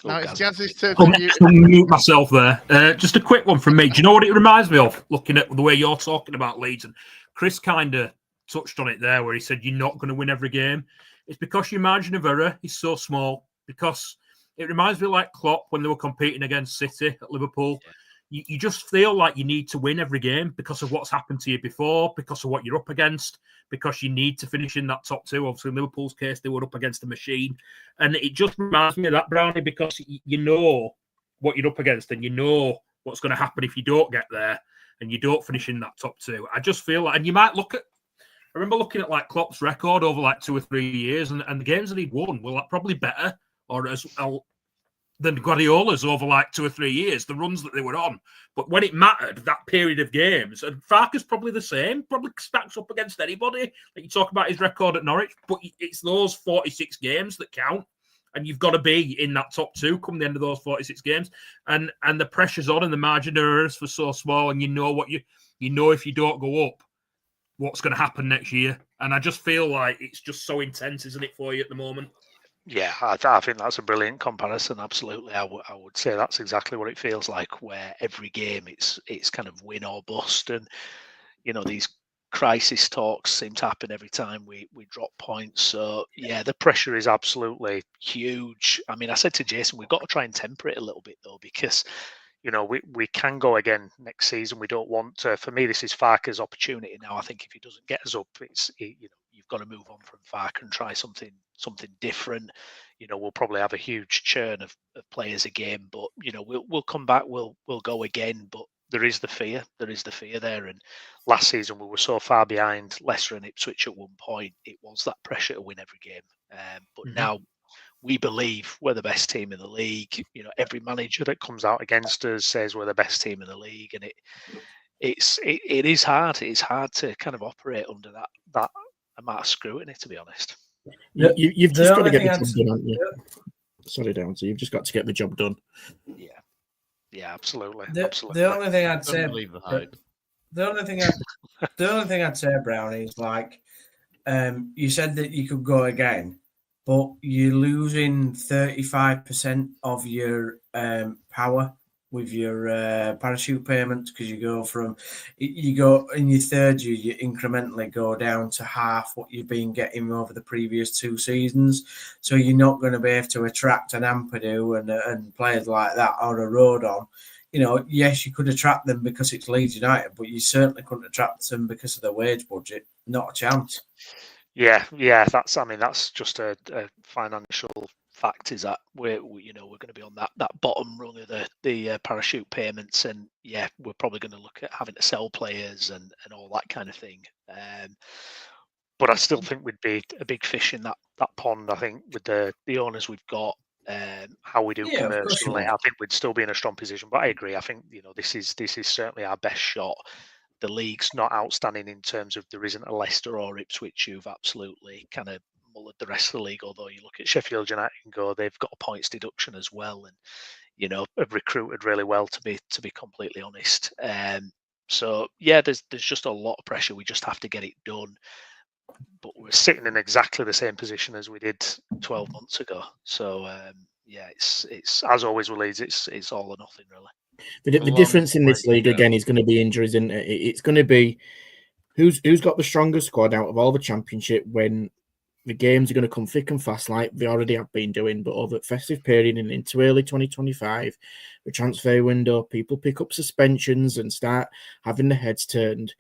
[SPEAKER 1] Now it's Gaz's turn.
[SPEAKER 3] I'll mute myself there. Just a quick one from me. Do you know what it reminds me of? Looking at the way you're talking about Leeds, and Chris kind of touched on it there, where he said you're not going to win every game. It's because your margin of error is so small. Because it reminds me like Klopp when they were competing against City at Liverpool. You just feel like you need to win every game because of what's happened to you before, because of what you're up against, because you need to finish in that top two. Obviously, in Liverpool's case, they were up against a machine. And it just reminds me of that, Brownie, because you know what you're up against and you know what's going to happen if you don't get there and you don't finish in that top two. I just feel like, and you might look at, I remember looking at like Klopp's record over like 2 or 3 years, and the games that he'd won were like probably better or as well than Guardiola's over like 2 or 3 years, the runs that they were on. But when it mattered, that period of games, and Farke's probably the same, probably stacks up against anybody. Like you talk about his record at Norwich, but it's those 46 games that count. And you've got to be in that top two come the end of those 46 games. And the pressure's on and the margin of errors for so small, and you know what you know if you don't go up, what's going to happen next year. And I just feel like it's just so intense, isn't it, for you at the moment?
[SPEAKER 6] Yeah, I think that's a brilliant comparison. Absolutely, I would say that's exactly what it feels like. Where every game it's kind of win or bust, and these crisis talks seem to happen every time we drop points. So yeah, the pressure is absolutely huge. I mean, I said to Jason, we've got to try and temper it a little bit though, because we can go again next season. We don't want to. For me, this is Farke's opportunity now. I think if he doesn't get us up, you've got to move on from Farke and try something different. We'll probably have a huge churn of players again, but we'll come back. We'll go again, but there is the fear. There is the fear there. And last season we were so far behind Leicester and Ipswich at one point. It was that pressure to win every game. But now we believe we're the best team in the league. Every manager that comes out against us says we're the best team in the league, and it is hard. It's hard to kind of operate under that amount of scrutiny, to be honest.
[SPEAKER 5] You've just got to get the job done, haven't you? Sorry, Downes. You've just got to get the job done.
[SPEAKER 6] Yeah, absolutely.
[SPEAKER 2] The only thing I'd say,
[SPEAKER 1] Believe the hype.
[SPEAKER 2] the only thing I'd say, Brownie, is like you said that you could go again, but you're losing 35% of your power with your parachute payments, because you go in your third year, you incrementally go down to half what you've been getting over the previous 2 seasons. So you're not going to be able to attract an Ampadu and players like that or a Rodon. Yes, you could attract them because it's Leeds United, but you certainly couldn't attract them because of the wage budget. Not a chance.
[SPEAKER 6] Yeah, that's just a financial fact, is that we're going to be on that bottom rung of the parachute payments, and we're probably going to look at having to sell players and all that kind of thing. But I still think we'd be a big fish in that pond. I think with the owners we've got, how we do commercially, I think we'd still be in a strong position. But I agree. I think this is certainly our best shot. The league's not outstanding in terms of there isn't a Leicester or Ipswich who've absolutely kind of mullered the rest of the league. Although you look at Sheffield United and go, they've got a points deduction as well, and have recruited really well, to be completely honest. So yeah, there's just a lot of pressure. We just have to get it done. But we're sitting in exactly the same position as we did 12 months ago. So it's as always with Leeds, it's all or nothing really.
[SPEAKER 5] The difference in this league again is going to be injuries, isn't it? It's going to be who's got the strongest squad out of all the Championship when the games are going to come thick and fast, like they already have been doing. But over the festive period and into early 2025, the transfer window, people pick up suspensions and start having their heads turned.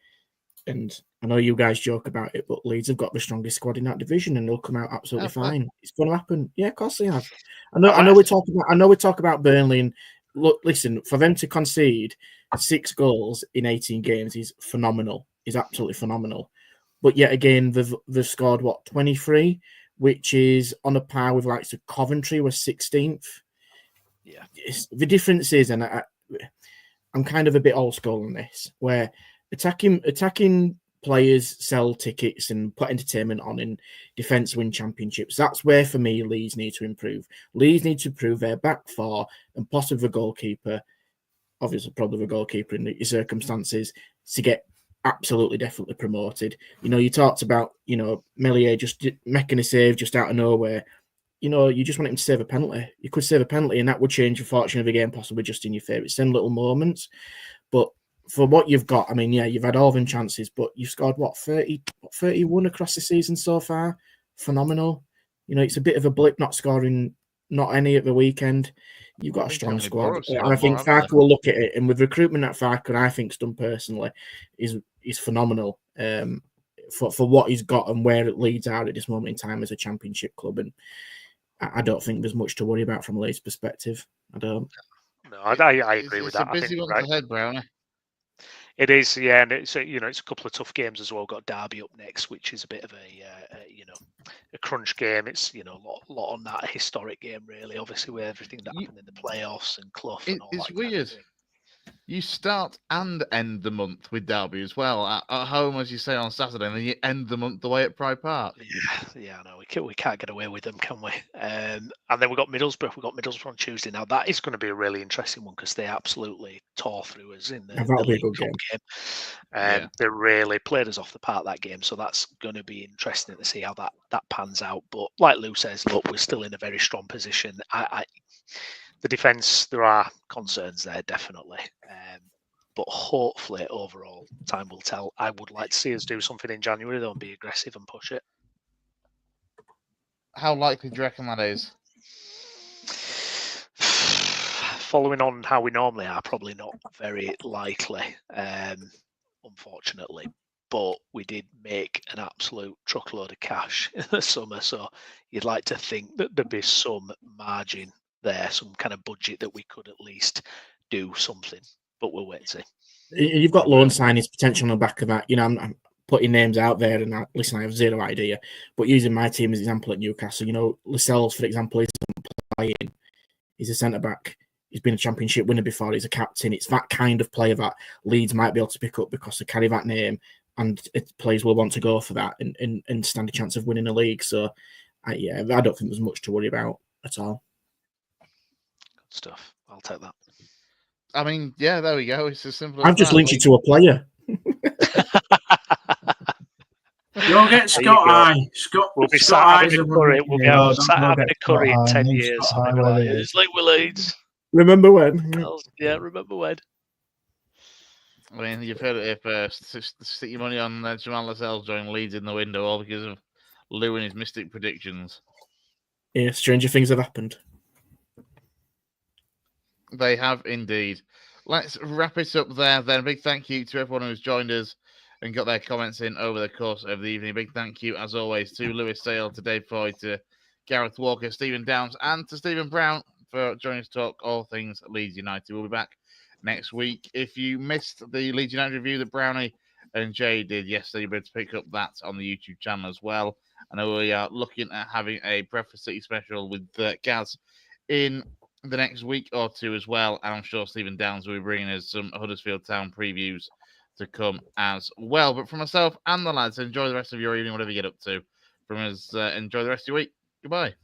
[SPEAKER 5] And I know you guys joke about it, but Leeds have got the strongest squad in that division, and they'll come out absolutely fine. It's going to happen. Yeah, of course they have. I know we talk about Burnley, and look, listen, for them to concede 6 goals in 18 games is phenomenal. Is absolutely phenomenal. But yet again, they've scored 23, which is on a par with likes of Coventry, was 16th.
[SPEAKER 6] Yeah,
[SPEAKER 5] the difference is, and I'm kind of a bit old school on this, where attacking players sell tickets and put entertainment on, and defence win championships. That's where, for me, Leeds need to improve. Leeds need to improve their back four and possibly the goalkeeper. Obviously, probably the goalkeeper in the circumstances to get absolutely definitely promoted. You talked about, Meslier just making a save just out of nowhere. You just want him to save a penalty. You could save a penalty and that would change the fortune of the game, possibly just in your favour. It's them little moments. But for what you've got, I mean, yeah, you've had all them chances, but you've scored, 31 across the season so far? Phenomenal. You know, it's a bit of a blip not scoring, not any at the weekend. You've got a strong squad. And I think Farke will look at it, and with recruitment that Farke, I think's done personally, is phenomenal for what he's got and where Leeds are at this moment in time as a championship club. And I don't think there's much to worry about from Leeds' perspective. I don't.
[SPEAKER 6] No, I agree with that.
[SPEAKER 1] It's a busy one ahead, Brownie.
[SPEAKER 6] It is, yeah, and it's it's a couple of tough games as well. Got Derby up next, which is a bit of a crunch game. It's a lot on that historic game, really. Obviously, with everything that happened in the playoffs and Clough.
[SPEAKER 1] It's weird. You start and end the month with Derby as well at home, as you say, on Saturday, and then you end the month away at Pride Park.
[SPEAKER 6] Yeah, I know. We can't get away with them, can we? And then we've got Middlesbrough. We've got Middlesbrough on Tuesday. Now, that is going to be a really interesting one because they absolutely tore through us in the League Cup game. They really played us off the park that game, so that's going to be interesting to see how that pans out. But like Lou says, look, we're still in a very strong position. The defence, there are concerns there, definitely. But hopefully, overall, time will tell. I would like to see us do something in January, though, and be aggressive and push it.
[SPEAKER 1] How likely do you reckon that is?
[SPEAKER 6] Following on how we normally are, probably not very likely, unfortunately. But we did make an absolute truckload of cash in the summer, so you'd like to think that there'd be some margin there, some kind of budget that we could at least do something, but we'll wait and see.
[SPEAKER 5] You've got loan signings potential on the back of that. I'm putting names out there, and I have zero idea. But using my team as an example at Newcastle, Lascelles, for example, isn't playing. He's a centre back. He's been a championship winner before. He's a captain. It's that kind of player that Leeds might be able to pick up because they carry that name, and players will want to go for that and stand a chance of winning a league. So, I don't think there's much to worry about at all.
[SPEAKER 6] Stuff. I'll take that.
[SPEAKER 1] I mean, yeah, there we go. It's as simple as
[SPEAKER 5] I've just linked you to a player.
[SPEAKER 2] You'll get Scott Eye.
[SPEAKER 6] We'll be sat having a curry. We'll be sat having a curry in 10 years. It's like with Leeds.
[SPEAKER 5] Remember when?
[SPEAKER 6] Yeah, remember when.
[SPEAKER 1] I mean, you've heard it here first. Stick your money on Jamal Lascelles joining Leeds in the window, all because of Lou and his mystic predictions.
[SPEAKER 5] Yeah, stranger things have happened.
[SPEAKER 1] They have indeed. Let's wrap it up there then. A big thank you to everyone who's joined us and got their comments in over the course of the evening. A big thank you, as always, to Lewis Sale, to Dave Foy, to Gareth Walker, Stephen Downes, and to Steven Browne for joining us to talk all things Leeds United. We'll be back next week. If you missed the Leeds United review that Brownie and Jay did yesterday, you'll be able to pick up that on the YouTube channel as well. I know we are looking at having a Breakfast City special with Gaz in the next week or two as well, and I'm sure Stephen Downes will be bringing us some Huddersfield Town previews to come as well. But for myself and the lads, enjoy the rest of your evening, whatever you get up to. From us, enjoy the rest of your week. Goodbye.